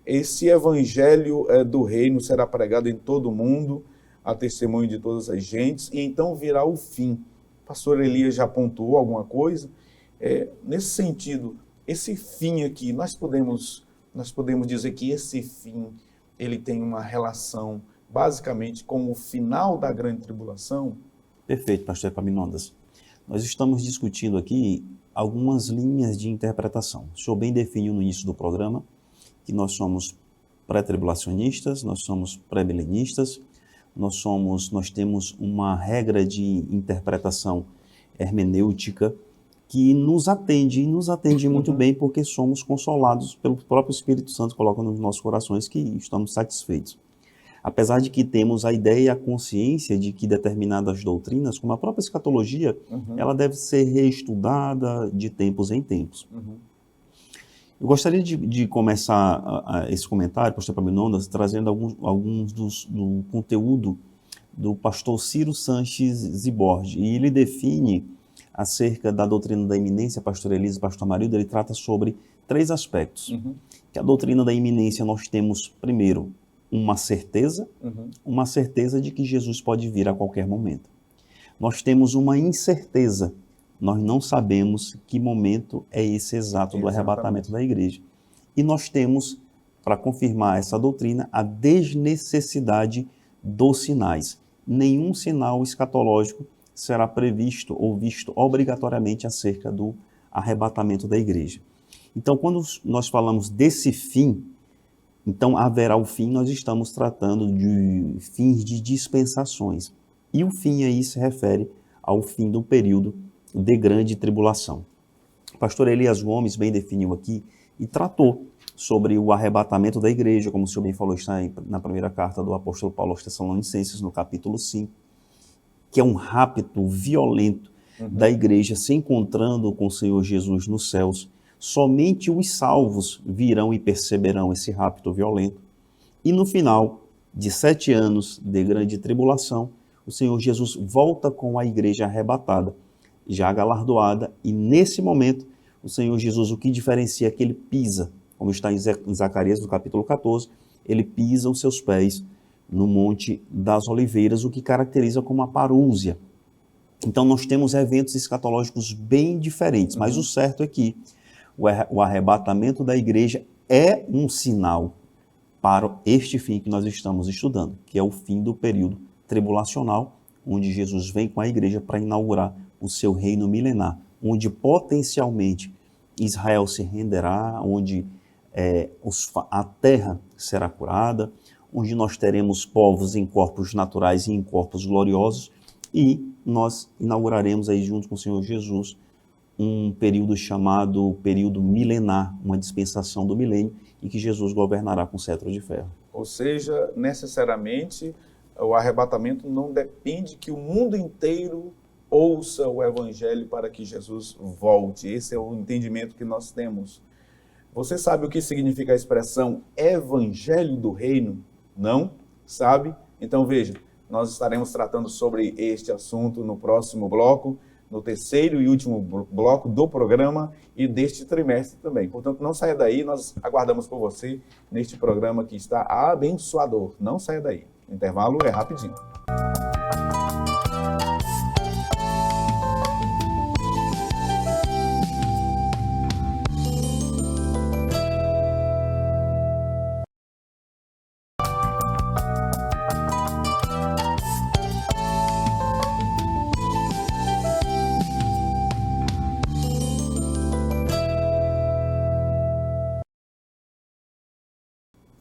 [SPEAKER 1] esse evangelho do reino será pregado em todo o mundo, a testemunho de todas as gentes, e então virá o fim. O pastor Elias já pontuou alguma coisa? Nesse sentido, esse fim aqui, nós podemos dizer que esse fim, ele tem uma relação, basicamente, com o final da grande tribulação?
[SPEAKER 4] Perfeito, pastor Epaminondas. Nós estamos discutindo aqui algumas linhas de interpretação. O senhor bem definiu no início do programa que nós somos pré-tribulacionistas, nós somos pré-milenistas, nós temos uma regra de interpretação hermenêutica que nos atende muito bem, porque somos consolados pelo próprio Espírito Santo, coloca nos nossos corações que estamos satisfeitos. Apesar de que temos a ideia e a consciência de que determinadas doutrinas, como a própria escatologia, ela deve ser reestudada de tempos em tempos. Eu gostaria de começar esse comentário, pastor Epaminondas, trazendo alguns do conteúdo do pastor Ciro Sanches Zibordi. E ele define acerca da doutrina da iminência, pastor Elias e pastor Amarildo, ele trata sobre 3 aspectos. Que a doutrina da iminência nós temos, primeiro, uma certeza de que Jesus pode vir a qualquer momento. Nós temos uma incerteza, nós não sabemos que momento é esse exato do arrebatamento da igreja. E nós temos, para confirmar essa doutrina, a desnecessidade dos sinais. Nenhum sinal escatológico será previsto ou visto obrigatoriamente acerca do arrebatamento da igreja. Então, quando nós falamos desse fim, então haverá o fim, nós estamos tratando de fins de dispensações. E o fim aí se refere ao fim do período de grande tribulação. O pastor Elias Gomes bem definiu aqui e tratou sobre o arrebatamento da igreja, como o senhor bem falou, está na primeira carta do apóstolo Paulo aos Tessalonicenses, no capítulo 5, que é um rapto violento da igreja se encontrando com o Senhor Jesus nos céus. Somente os salvos virão e perceberão esse rapto violento. E no final de 7 anos de grande tribulação, o Senhor Jesus volta com a igreja arrebatada, já galardoada, e nesse momento, o Senhor Jesus, o que diferencia é que ele pisa como está em Zacarias, no capítulo 14, ele pisa os seus pés no Monte das Oliveiras, o que caracteriza como a parúzia. Então nós temos eventos escatológicos bem diferentes, mas o certo é que o arrebatamento da igreja é um sinal para este fim que nós estamos estudando, que é o fim do período tribulacional, onde Jesus vem com a igreja para inaugurar o seu reino milenar, onde potencialmente Israel se renderá, onde a terra será curada, onde nós teremos povos em corpos naturais e em corpos gloriosos, e nós inauguraremos aí junto com o Senhor Jesus um período chamado período milenar, uma dispensação do milênio, em que Jesus governará com cetro de ferro.
[SPEAKER 1] Ou seja, necessariamente, o arrebatamento não depende que o mundo inteiro ouça o evangelho para que Jesus volte. Esse é o entendimento que nós temos. Você sabe o que significa a expressão evangelho do reino? Não? Sabe? Então veja, nós estaremos tratando sobre este assunto no próximo bloco, no terceiro e último bloco do programa e deste trimestre também. Portanto, não saia daí, nós aguardamos por você neste programa que está abençoador. Não saia daí. O intervalo é rapidinho.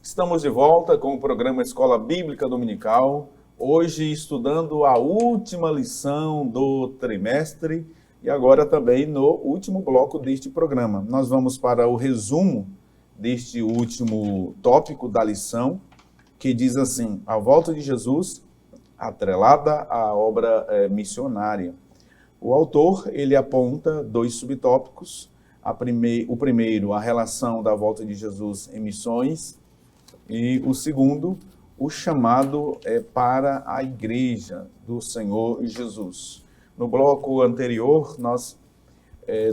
[SPEAKER 1] Estamos de volta com o programa Escola Bíblica Dominical, hoje estudando a última lição do trimestre e agora também no último bloco deste programa. Nós vamos para o resumo deste último tópico da lição, que diz assim: a volta de Jesus atrelada à obra missionária. O autor, ele aponta dois subtópicos, o primeiro, a relação da volta de Jesus em missões, e o segundo, o chamado para a igreja do Senhor Jesus. No bloco anterior, nós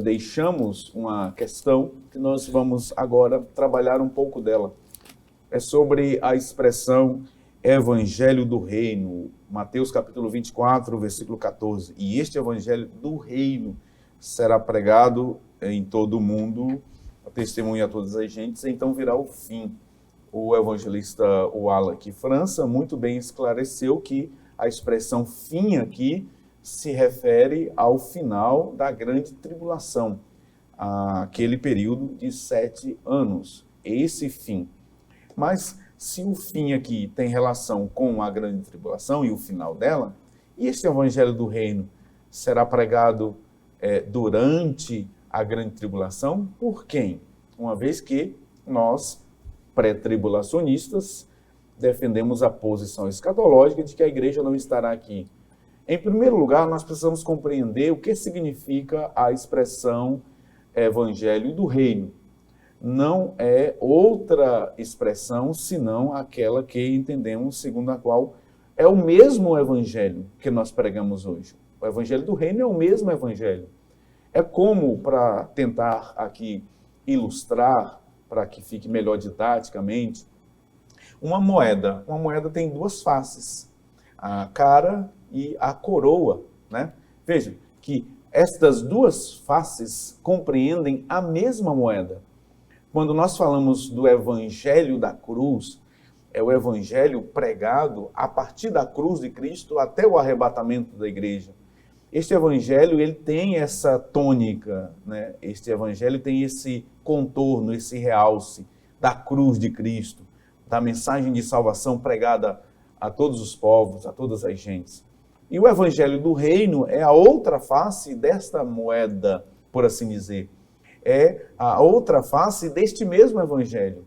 [SPEAKER 1] deixamos uma questão que nós vamos agora trabalhar um pouco dela. É sobre a expressão Evangelho do Reino, Mateus capítulo 24, versículo 14. E este Evangelho do Reino será pregado em todo o mundo, a testemunha a todas as gentes, então virá o fim. O evangelista Wallace França muito bem esclareceu que a expressão fim aqui se refere ao final da grande tribulação, aquele período de 7 anos, esse fim. Mas se o fim aqui tem relação com a grande tribulação e o final dela, e este evangelho do reino será pregado durante a grande tribulação, por quem? Uma vez que nós, pré-tribulacionistas, defendemos a posição escatológica de que a igreja não estará aqui. Em primeiro lugar, nós precisamos compreender o que significa a expressão evangelho do reino. Não é outra expressão senão aquela que entendemos, segundo a qual é o mesmo evangelho que nós pregamos hoje. O evangelho do reino é o mesmo evangelho. É como, para tentar aqui ilustrar, para que fique melhor didaticamente, uma moeda. Uma moeda tem duas faces, a cara e a coroa, né? Veja que estas duas faces compreendem a mesma moeda. Quando nós falamos do evangelho da cruz, é o evangelho pregado a partir da cruz de Cristo até o arrebatamento da igreja. Este evangelho, ele tem essa tônica, né? Este evangelho tem esse contorno, esse realce da cruz de Cristo, da mensagem de salvação pregada a todos os povos, a todas as gentes. E o evangelho do reino é a outra face desta moeda, por assim dizer. É a outra face deste mesmo evangelho.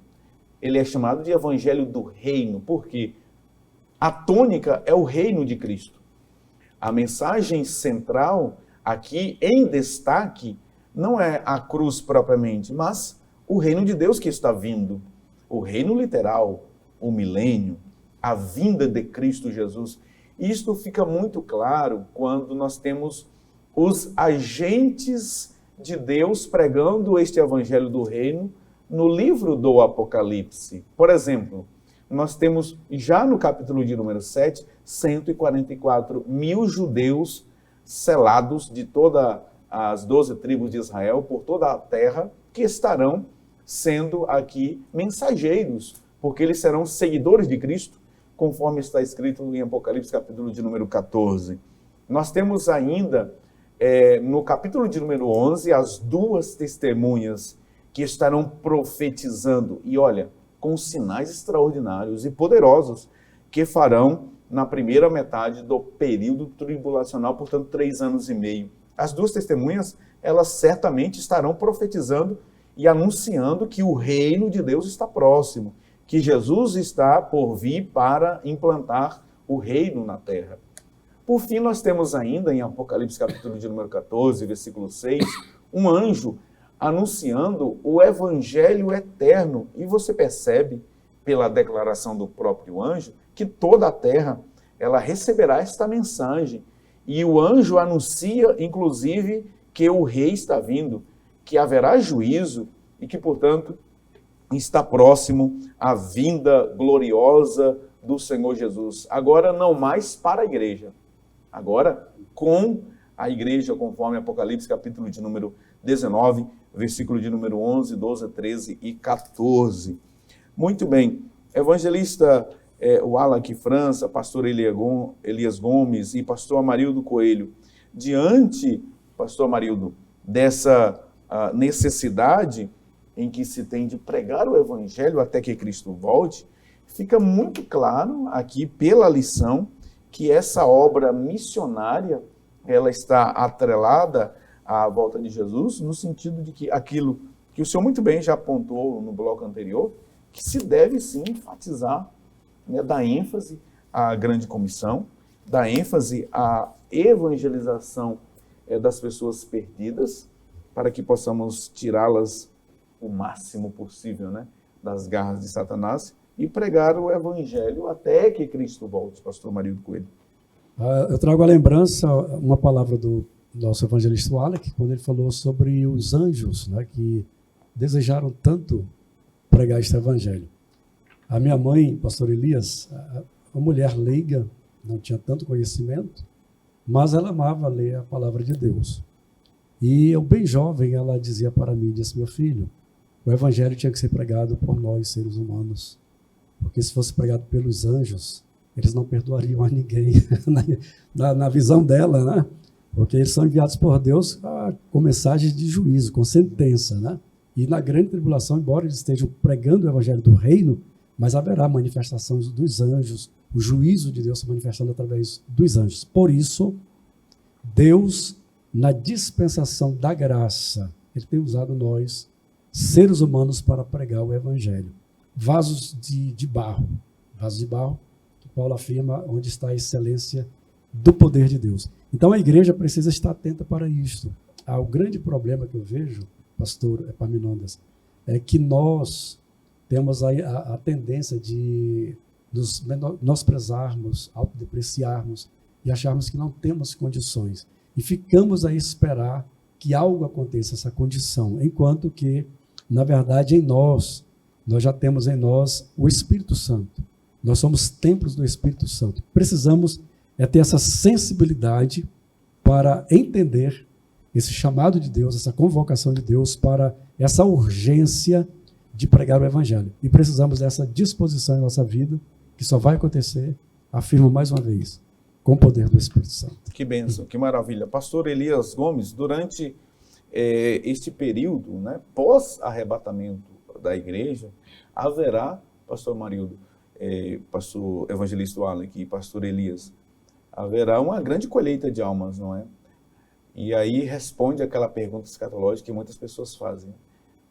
[SPEAKER 1] Ele é chamado de evangelho do reino, porque a tônica é o reino de Cristo. A mensagem central aqui em destaque não é a cruz propriamente, mas o reino de Deus que está vindo. O reino literal, o milênio, a vinda de Cristo Jesus. Isto fica muito claro quando nós temos os agentes de Deus pregando este evangelho do reino no livro do Apocalipse. Por exemplo, nós temos já no capítulo de número 7, 144 mil judeus selados de todas as 12 tribos de Israel, por toda a terra, que estarão sendo aqui mensageiros, porque eles serão seguidores de Cristo, conforme está escrito em Apocalipse, capítulo de número 14. Nós temos ainda, no capítulo de número 11, as duas testemunhas que estarão profetizando, e olha, com sinais extraordinários e poderosos, que farão na primeira metade do período tribulacional, portanto, 3 anos e meio. As duas testemunhas, elas certamente estarão profetizando e anunciando que o reino de Deus está próximo, que Jesus está por vir para implantar o reino na terra. Por fim, nós temos ainda em Apocalipse capítulo de número 14, versículo 6, um anjo anunciando o evangelho eterno. E você percebe, pela declaração do próprio anjo, que toda a terra ela receberá esta mensagem. E o anjo anuncia, inclusive, que o rei está vindo, que haverá juízo e que, portanto, está próximo a vinda gloriosa do Senhor Jesus. Agora não mais para a igreja, agora com a igreja, conforme Apocalipse, capítulo de número 19, versículo de número 11, 12, 13 e 14. Muito bem, evangelista Wallace França, pastor Elias Gomes e pastor Amarildo Coelho, diante, pastor Amarildo, dessa necessidade em que se tem de pregar o evangelho até que Cristo volte, fica muito claro aqui pela lição que essa obra missionária, ela está atrelada à volta de Jesus, no sentido de que aquilo que o senhor muito bem já apontou no bloco anterior, que se deve sim enfatizar, né, dar ênfase à grande comissão, dar ênfase à evangelização das pessoas perdidas, para que possamos tirá-las o máximo possível, né, das garras de Satanás e pregar o evangelho até que Cristo volte, pastor Amarildo Coelho.
[SPEAKER 2] Eu trago à lembrança uma palavra do nosso evangelista Wallace, quando ele falou sobre os anjos, né, que desejaram tanto pregar este evangelho. A minha mãe, pastor Elias, uma mulher leiga, não tinha tanto conhecimento, mas ela amava ler a palavra de Deus. E eu, bem jovem, ela dizia para mim, disse: meu filho, o evangelho tinha que ser pregado por nós, seres humanos, porque se fosse pregado pelos anjos, eles não perdoariam a ninguém, na visão dela, né? Porque eles são enviados por Deus com mensagens de juízo, com sentença, né? E na grande tribulação, embora eles estejam pregando o evangelho do reino, mas haverá manifestações dos anjos, o juízo de Deus se manifestando através dos anjos. Por isso, Deus, na dispensação da graça, Ele tem usado nós, seres humanos, para pregar o evangelho. Vasos de barro, que Paulo afirma, onde está a excelência do poder de Deus. Então a igreja precisa estar atenta para isto. O grande problema que eu vejo, pastor Epaminondas, é que nós temos a tendência de nos menosprezarmos, autodepreciarmos e acharmos que não temos condições. E ficamos a esperar que algo aconteça, essa condição, enquanto que, na verdade, nós já temos em nós o Espírito Santo. Nós somos templos do Espírito Santo. Precisamos ter essa sensibilidade para entender esse chamado de Deus, essa convocação de Deus para essa urgência de pregar o Evangelho. E precisamos dessa disposição em nossa vida, que só vai acontecer, afirmo mais uma vez, com o poder do Espírito Santo.
[SPEAKER 1] Que bênção, que maravilha. Pastor Elias Gomes, durante este período, né, pós-arrebatamento da igreja, haverá, pastor Amarildo, pastor evangelista Wallace e pastor Elias, haverá uma grande colheita de almas, não é? E aí responde aquela pergunta escatológica que muitas pessoas fazem.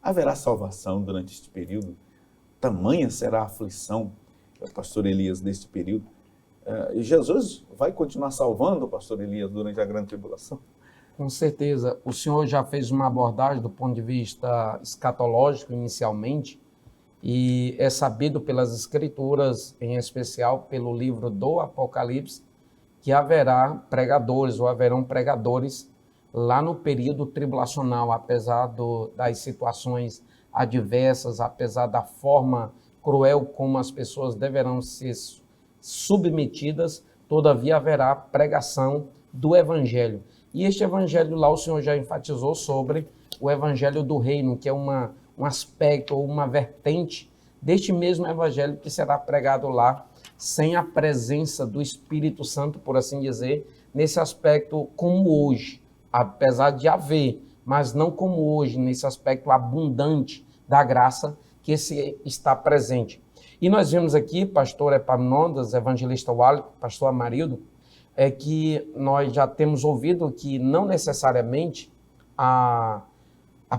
[SPEAKER 1] Haverá salvação durante este período? Tamanha será a aflição, pastor Elias, deste período? Jesus vai continuar salvando, pastor Elias, durante a grande tribulação?
[SPEAKER 3] Com certeza. O senhor já fez uma abordagem do ponto de vista escatológico inicialmente, e é sabido pelas Escrituras, em especial pelo livro do Apocalipse, que haverá pregadores, ou haverão pregadores lá no período tribulacional, apesar das situações adversas, apesar da forma cruel como as pessoas deverão ser submetidas, todavia haverá pregação do Evangelho. E este Evangelho lá o Senhor já enfatizou sobre o Evangelho do Reino, que é um aspecto ou uma vertente deste mesmo Evangelho que será pregado lá, sem a presença do Espírito Santo, por assim dizer, nesse aspecto como hoje, apesar de haver, mas não como hoje, nesse aspecto abundante da graça que está presente. E nós vemos aqui, pastor Epaminondas, evangelista Wallace, pastor Amarildo, que nós já temos ouvido que não necessariamente a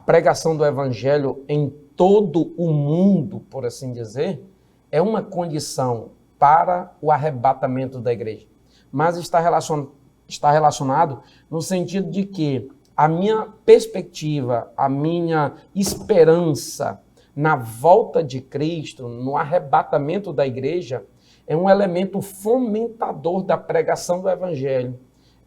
[SPEAKER 3] pregação do evangelho em todo o mundo, por assim dizer, é uma condição para o arrebatamento da igreja. Mas está relacionado no sentido de que a minha perspectiva, a minha esperança na volta de Cristo, no arrebatamento da igreja, é um elemento fomentador da pregação do evangelho.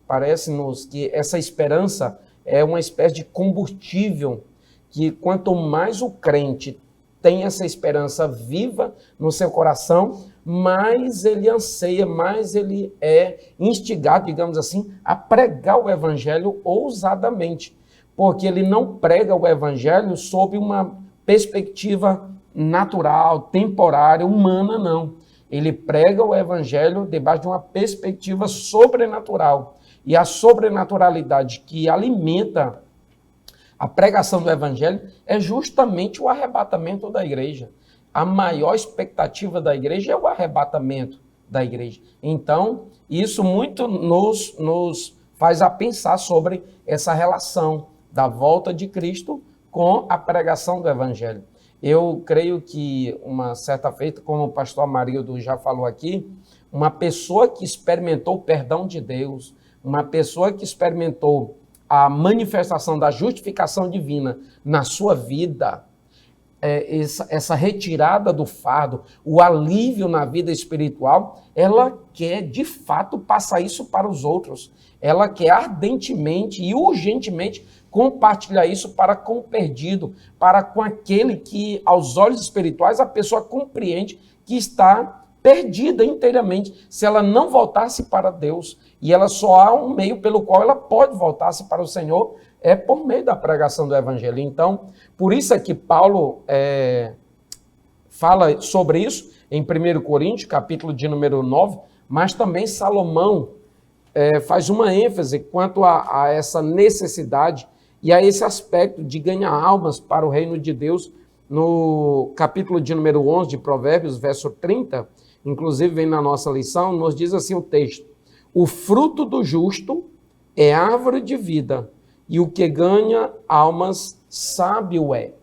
[SPEAKER 3] Parece-nos que essa esperança é uma espécie de combustível que quanto mais o crente tem essa esperança viva no seu coração, mais ele anseia, mais ele é instigado, digamos assim, a pregar o evangelho ousadamente, porque ele não prega o evangelho sob uma perspectiva natural, temporária, humana, não. Ele prega o evangelho debaixo de uma perspectiva sobrenatural. E a sobrenaturalidade que alimenta a pregação do evangelho é justamente o arrebatamento da igreja. A maior expectativa da igreja é o arrebatamento da igreja. Então, isso muito nos faz a pensar sobre essa relação da volta de Cristo com a pregação do evangelho. Eu creio que uma certa feita, como o pastor Amarildo já falou aqui, uma pessoa que experimentou o perdão de Deus, uma pessoa que experimentou a manifestação da justificação divina na sua vida, essa retirada do fardo, o alívio na vida espiritual, ela quer de fato passar isso para os outros. Ela quer ardentemente e urgentemente compartilhar isso para com o perdido, para com aquele que, aos olhos espirituais, a pessoa compreende que está perdida inteiramente, se ela não voltasse para Deus. E ela só há um meio pelo qual ela pode voltar-se para o Senhor, é por meio da pregação do Evangelho. Então, por isso é que Paulo fala sobre isso em 1 Coríntios, capítulo de número 9, mas também Salomão faz uma ênfase quanto a essa necessidade e a esse aspecto de ganhar almas para o reino de Deus, no capítulo de número 11 de Provérbios, verso 30, inclusive vem na nossa lição, nos diz assim o texto: o fruto do justo é árvore de vida, e o que ganha almas sábio é.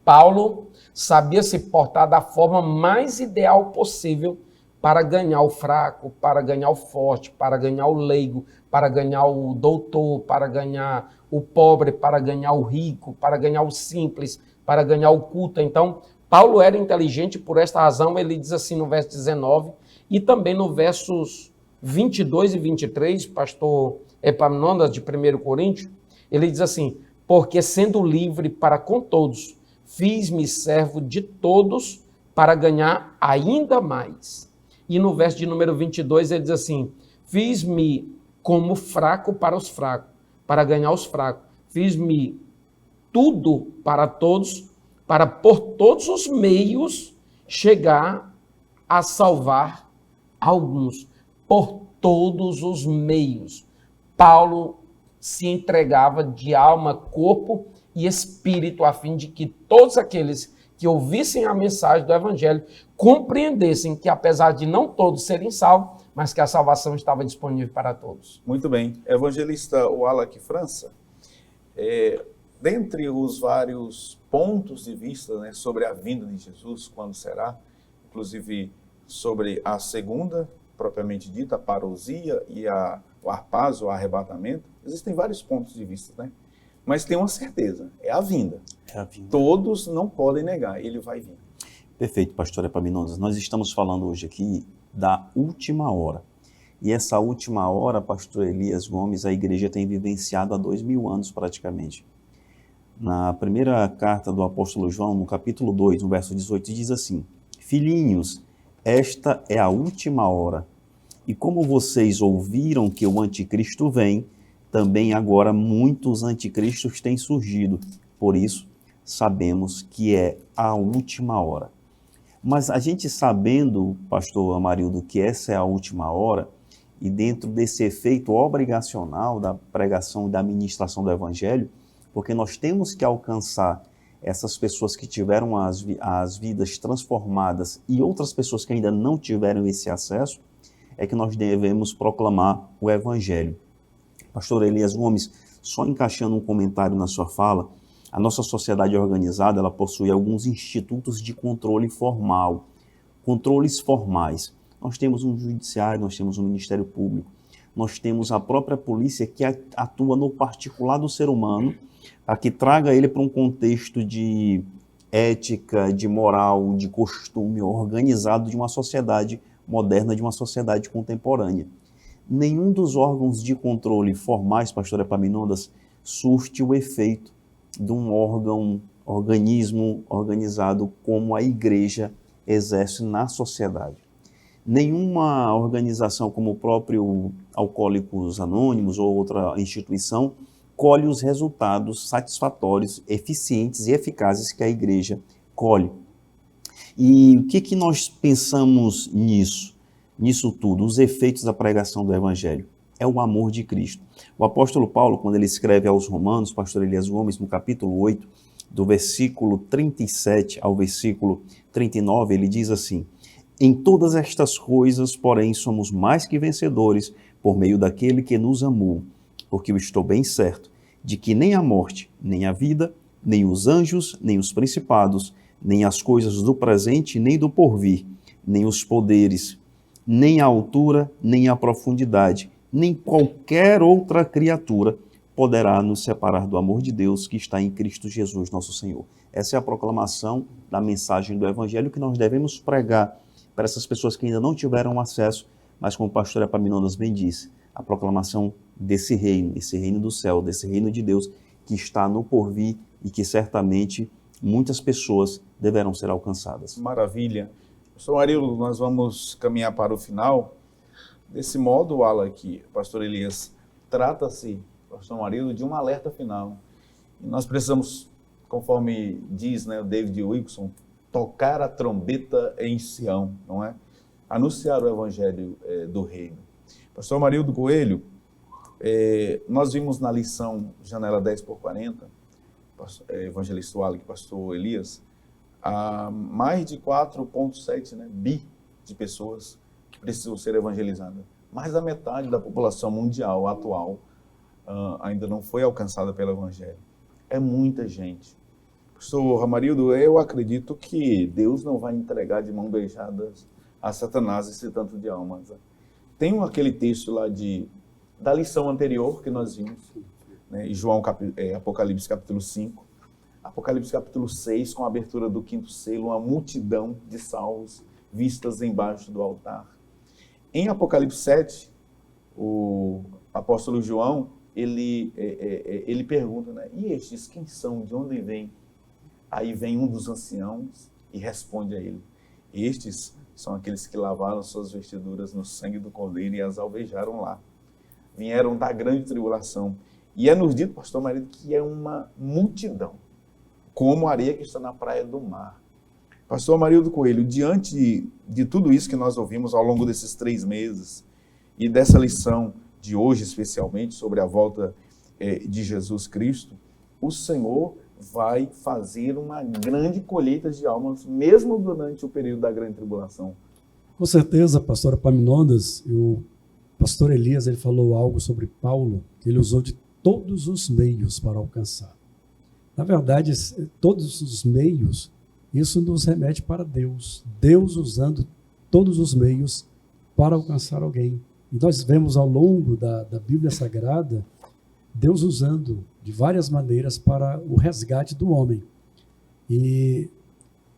[SPEAKER 3] Paulo sabia se portar da forma mais ideal possível para ganhar o fraco, para ganhar o forte, para ganhar o leigo, para ganhar o doutor, para ganhar o pobre, para ganhar o rico, para ganhar o simples, para ganhar o culto. Então, Paulo era inteligente, por esta razão ele diz assim no verso 19 e também no versos 22 e 23, pastor Epaminondas de 1 Coríntios, ele diz assim: porque sendo livre para com todos, fiz-me servo de todos para ganhar ainda mais. E no verso de número 22 ele diz assim: fiz-me como fraco para os fracos, para ganhar os fracos. Fiz-me tudo para todos, para por todos os meios chegar a salvar alguns. Por todos os meios. Paulo se entregava de alma, corpo e espírito, a fim de que todos aqueles que ouvissem a mensagem do Evangelho compreendessem que, apesar de não todos serem salvos, mas que a salvação estava disponível para todos.
[SPEAKER 1] Muito bem. Evangelista Wallace França, dentre os vários pontos de vista, né, sobre a vinda de Jesus, quando será, inclusive sobre a segunda, propriamente dita, a parousia e o harpazo, o arrebatamento, existem vários pontos de vista, né? Mas tem uma certeza, é a vinda.
[SPEAKER 4] É a vinda.
[SPEAKER 1] Todos não podem negar, ele vai vir.
[SPEAKER 4] Perfeito, pastor Epaminondas. Nós estamos falando hoje aqui da última hora. E essa última hora, pastor Elias Gomes, a igreja tem vivenciado há 2000 anos praticamente. na primeira carta do apóstolo João, no capítulo 2, no verso 18, diz assim: Filhinhos, esta é a última hora. E como vocês ouviram que o anticristo vem, também agora muitos anticristos têm surgido. Por isso, sabemos que é a última hora. Mas a gente sabendo, pastor Amarildo, que essa é a última hora, e dentro desse efeito obrigacional da pregação e da ministração do evangelho, porque nós temos que alcançar essas pessoas que tiveram as vidas transformadas e outras pessoas que ainda não tiveram esse acesso, é que nós devemos proclamar o evangelho. Pastor Elias Gomes, só encaixando um comentário na sua fala, a nossa sociedade organizada, ela possui alguns institutos de controle formal, controles formais. Nós temos um judiciário, nós temos um Ministério Público, nós temos a própria polícia que atua no particular do ser humano, a que traga ele para um contexto de ética, de moral, de costume organizado de uma sociedade moderna, de uma sociedade contemporânea. Nenhum dos órgãos de controle formais, pastor Epaminondas, surte o efeito de um organismo organizado como a igreja exerce na sociedade. Nenhuma organização como o próprio Alcoólicos Anônimos ou outra instituição colhe os resultados satisfatórios, eficientes e eficazes que a igreja colhe. E o que nós pensamos nisso tudo? Os efeitos da pregação do evangelho. É o amor de Cristo. O apóstolo Paulo, quando ele escreve aos Romanos, pastor Elias Gomes, no capítulo 8, do versículo 37 ao versículo 39, ele diz assim: Em todas estas coisas, porém, somos mais que vencedores por meio daquele que nos amou, porque eu estou bem certo de que nem a morte, nem a vida, nem os anjos, nem os principados, nem as coisas do presente, nem do porvir, nem os poderes, nem a altura, nem a profundidade, nem qualquer outra criatura poderá nos separar do amor de Deus que está em Cristo Jesus, nosso Senhor. Essa é a proclamação da mensagem do Evangelho que nós devemos pregar para essas pessoas que ainda não tiveram acesso, mas como o pastor Epaminondas bem disse, a proclamação desse reino, esse reino do céu, desse reino de Deus que está no porvir e que certamente muitas pessoas deverão ser alcançadas.
[SPEAKER 1] Maravilha. Pastor Amarildo, nós vamos caminhar para o final. Desse modo, Alan, aqui, pastor Elias, trata-se, pastor Amarildo, de um alerta final. E nós precisamos, conforme diz, né, o David Wilkerson, tocar a trombeta em Sião, não é? Anunciar o evangelho do reino. Pastor Amarildo Coelho, nós vimos na lição Janela 10x40, evangelista Wallace, pastor Elias, há mais de 4,7 bi de pessoas que precisam ser evangelizadas. Mais da metade da população mundial atual ainda não foi alcançada pelo evangelho. É muita gente. Pastor Amarildo, eu acredito que Deus não vai entregar de mão beijadas a Satanás esse tanto de almas. Tem aquele texto lá da lição anterior que nós vimos, né, Apocalipse capítulo 5, Apocalipse capítulo 6, com a abertura do 5º selo, uma multidão de salvos vistas embaixo do altar. Em Apocalipse 7, o apóstolo João, ele pergunta, né, e estes quem são, de onde vêm? Aí vem um dos anciãos e responde a ele, estes são aqueles que lavaram suas vestiduras no sangue do Cordeiro e as alvejaram lá. Vieram da grande tribulação. E nos dito, pastor Marido, que é uma multidão, como a areia que está na praia do mar. Pastor Amarildo Coelho, diante de tudo isso que nós ouvimos ao longo desses 3 meses e dessa lição de hoje, especialmente, sobre a volta de Jesus Cristo, o Senhor vai fazer uma grande colheita de almas, mesmo durante o período da grande tribulação.
[SPEAKER 2] Com certeza, pastor Epaminondas, o pastor Elias, ele falou algo sobre Paulo, que ele usou de todos os meios para alcançar. Na verdade, todos os meios, isso nos remete para Deus. Deus usando todos os meios para alcançar alguém. E nós vemos ao longo da Bíblia Sagrada, Deus usando de várias maneiras para o resgate do homem. E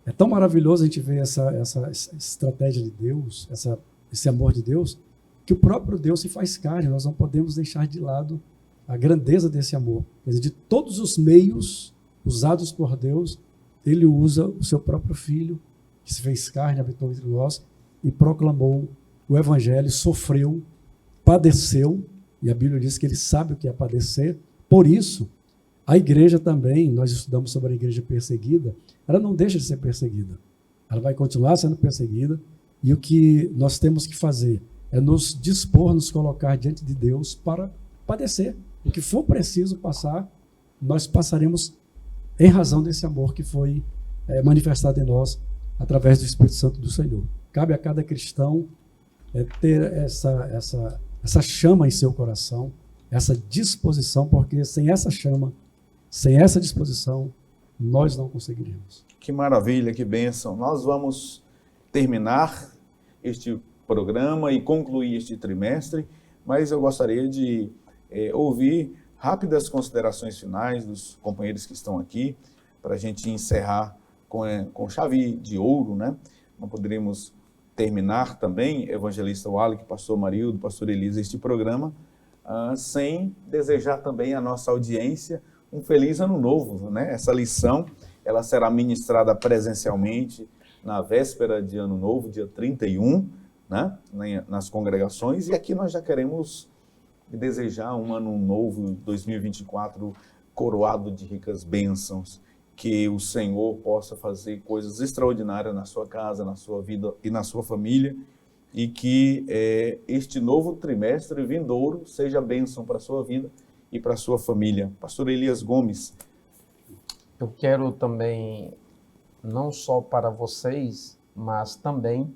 [SPEAKER 2] é tão maravilhoso a gente ver essa estratégia de Deus, esse amor de Deus, que o próprio Deus se faz carne. Nós não podemos deixar de lado a grandeza desse amor. Quer dizer, de todos os meios, usados por Deus, ele usa o seu próprio Filho, que se fez carne, habitou entre nós, e proclamou o Evangelho, sofreu, padeceu, e a Bíblia diz que ele sabe o que é padecer. Por isso, a igreja também, nós estudamos sobre a igreja perseguida, ela não deixa de ser perseguida. Ela vai continuar sendo perseguida, e o que nós temos que fazer é nos dispor, nos colocar diante de Deus para padecer. O que for preciso passar, nós passaremos em razão desse amor que foi manifestado em nós através do Espírito Santo do Senhor. Cabe a cada cristão ter essa chama em seu coração, essa disposição, porque sem essa chama, sem essa disposição, nós não conseguiremos.
[SPEAKER 1] Que maravilha, que bênção. Nós vamos terminar este programa e concluir este trimestre, mas eu gostaria de ouvir rápidas considerações finais dos companheiros que estão aqui, para a gente encerrar com chave de ouro, né? Não poderíamos terminar também, evangelista Wallach, pastor Marildo, pastor Elisa, este programa, sem desejar também à nossa audiência um feliz ano novo, né? Essa lição, ela será ministrada presencialmente na véspera de ano novo, dia 31, né? Nas congregações, e aqui nós já queremos desejar um ano novo, 2024, coroado de ricas bênçãos, que o Senhor possa fazer coisas extraordinárias na sua casa, na sua vida e na sua família, e que este novo trimestre vindouro seja bênção para a sua vida e para a sua família. Pastor Elias Gomes.
[SPEAKER 3] Eu quero também, não só para vocês, mas também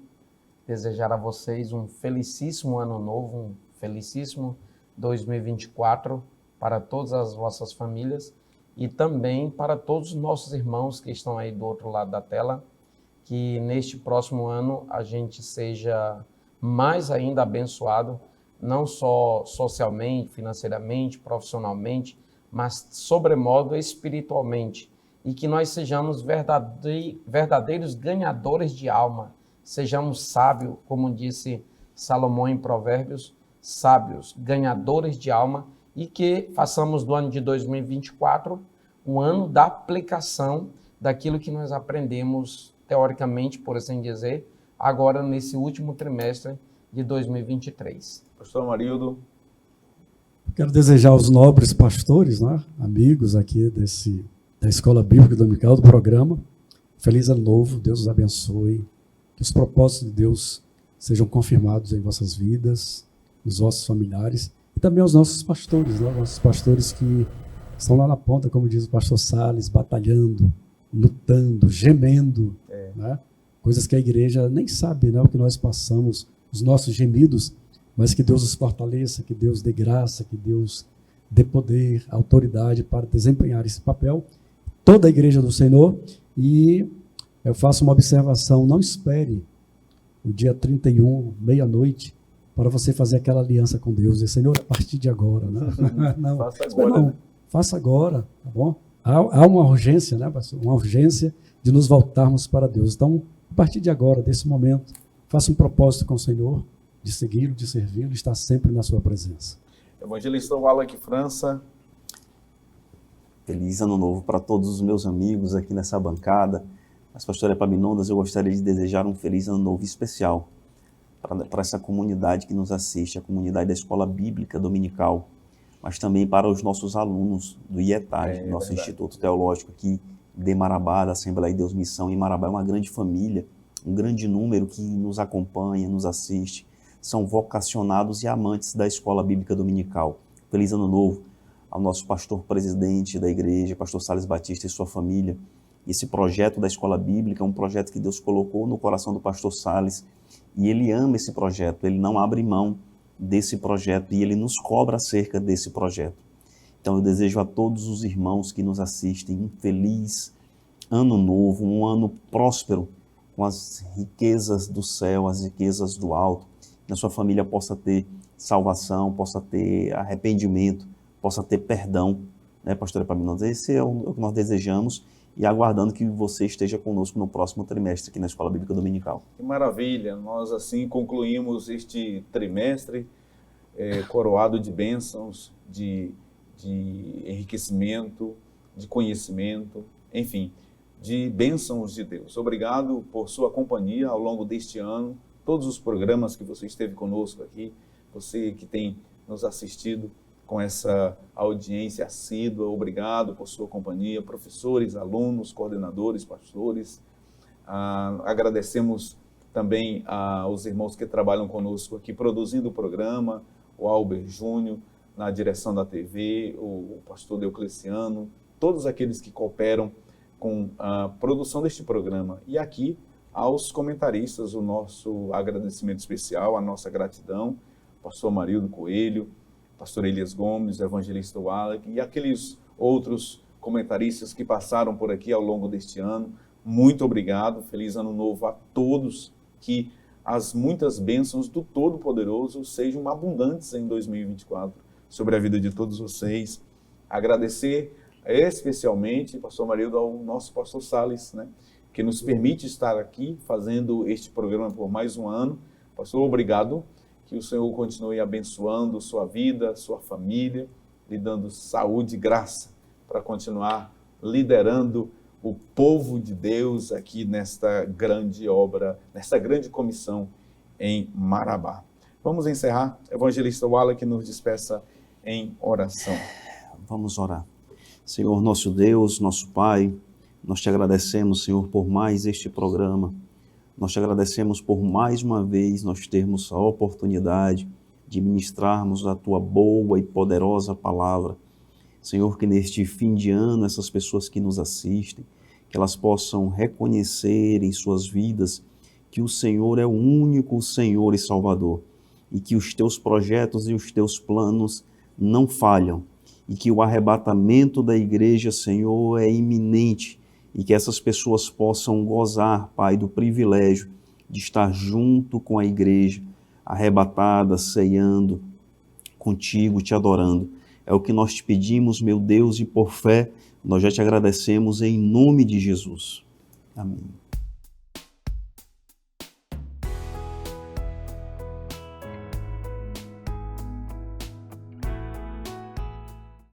[SPEAKER 3] desejar a vocês um felicíssimo ano novo, um felicíssimo 2024 para todas as vossas famílias e também para todos os nossos irmãos que estão aí do outro lado da tela, que neste próximo ano a gente seja mais ainda abençoado, não só socialmente, financeiramente, profissionalmente, mas sobremodo espiritualmente, e que nós sejamos verdadeiros ganhadores de alma, sejamos sábios, como disse Salomão em Provérbios, sábios, ganhadores de alma, e que façamos do ano de 2024 um ano da aplicação daquilo que nós aprendemos teoricamente, por assim dizer, agora nesse último trimestre de 2023.
[SPEAKER 1] Pastor Marildo.
[SPEAKER 2] Quero desejar aos nobres pastores, né, amigos aqui da Escola Bíblica Dominical, do programa, feliz ano novo, Deus os abençoe, que os propósitos de Deus sejam confirmados em vossas vidas, nos vossos familiares, e também aos nossos pastores, né? Nossos pastores que estão lá na ponta, como diz o pastor Salles, batalhando, lutando, gemendo, né? Coisas que a igreja nem sabe, né? O que nós passamos, os nossos gemidos, mas que Deus os fortaleça, que Deus dê graça, que Deus dê poder, autoridade para desempenhar esse papel. Toda a igreja do Senhor, e eu faço uma observação, não espere o dia 31, meia-noite, para você fazer aquela aliança com Deus. E, Senhor, a partir de agora, né? Não,
[SPEAKER 1] faça agora.
[SPEAKER 2] Não, faça agora, tá bom? Há uma urgência, né, pastor? Uma urgência de nos voltarmos para Deus. Então, a partir de agora, desse momento, faça um propósito com o Senhor, de segui-lo, de servi-lo, de estar sempre na sua presença.
[SPEAKER 1] Evangelista Wallach França.
[SPEAKER 4] Feliz ano novo para todos os meus amigos aqui nessa bancada. Mas, pastor Epaminondas, eu gostaria de desejar um feliz ano novo especial para essa comunidade que nos assiste, a comunidade da Escola Bíblica Dominical, mas também para os nossos alunos do IETAD, nosso Instituto Teológico aqui de Marabá, da Assembleia de Deus Missão. Em Marabá é uma grande família, um grande número que nos acompanha, nos assiste, são vocacionados e amantes da Escola Bíblica Dominical. Feliz ano novo ao nosso pastor presidente da igreja, pastor Salles Batista e sua família. Esse projeto da Escola Bíblica é um projeto que Deus colocou no coração do pastor Salles, e ele ama esse projeto, ele não abre mão desse projeto e ele nos cobra acerca desse projeto. Então eu desejo a todos os irmãos que nos assistem um feliz ano novo, um ano próspero, com as riquezas do céu, as riquezas do alto, que a sua família possa ter salvação, possa ter arrependimento, possa ter perdão, né, pastor Epaminondas? Esse é o que nós desejamos, e aguardando que você esteja conosco no próximo trimestre aqui na Escola Bíblica Dominical.
[SPEAKER 1] Que maravilha! Nós assim concluímos este trimestre coroado de bênçãos, de enriquecimento, de conhecimento, enfim, de bênçãos de Deus. Obrigado por sua companhia ao longo deste ano, todos os programas que você esteve conosco aqui, você que tem nos assistido com essa audiência assídua, obrigado por sua companhia, professores, alunos, coordenadores, pastores. Agradecemos também aos irmãos que trabalham conosco aqui produzindo o programa, o Albert Júnior na direção da TV, o pastor Deocleciano, todos aqueles que cooperam com a produção deste programa. E aqui, aos comentaristas, o nosso agradecimento especial, a nossa gratidão, pastor Amarildo Coelho, pastor Elias Gomes, evangelista Wallace e aqueles outros comentaristas que passaram por aqui ao longo deste ano. Muito obrigado, feliz ano novo a todos, que as muitas bênçãos do Todo-Poderoso sejam abundantes em 2024 sobre a vida de todos vocês. Agradecer especialmente, pastor Amarildo, ao nosso pastor Salles, né, que nos permite estar aqui fazendo este programa por mais um ano. Pastor, obrigado, que o Senhor continue abençoando sua vida, sua família, lhe dando saúde e graça para continuar liderando o povo de Deus aqui nesta grande obra, nesta grande comissão em Marabá. Vamos encerrar. Evangelista Wallace, que nos despeça em oração.
[SPEAKER 4] Vamos orar. Senhor, nosso Deus, nosso Pai, nós te agradecemos, Senhor, por mais este programa. Nós te agradecemos por mais uma vez nós termos a oportunidade de ministrarmos a tua boa e poderosa palavra. Senhor, que neste fim de ano, essas pessoas que nos assistem, que elas possam reconhecer em suas vidas que o Senhor é o único Senhor e Salvador, e que os teus projetos e os teus planos não falham, e que o arrebatamento da igreja, Senhor, é iminente, e que essas pessoas possam gozar, Pai, do privilégio de estar junto com a igreja, arrebatada, ceando contigo, te adorando. É o que nós te pedimos, meu Deus, e por fé, nós já te agradecemos em nome de Jesus. Amém.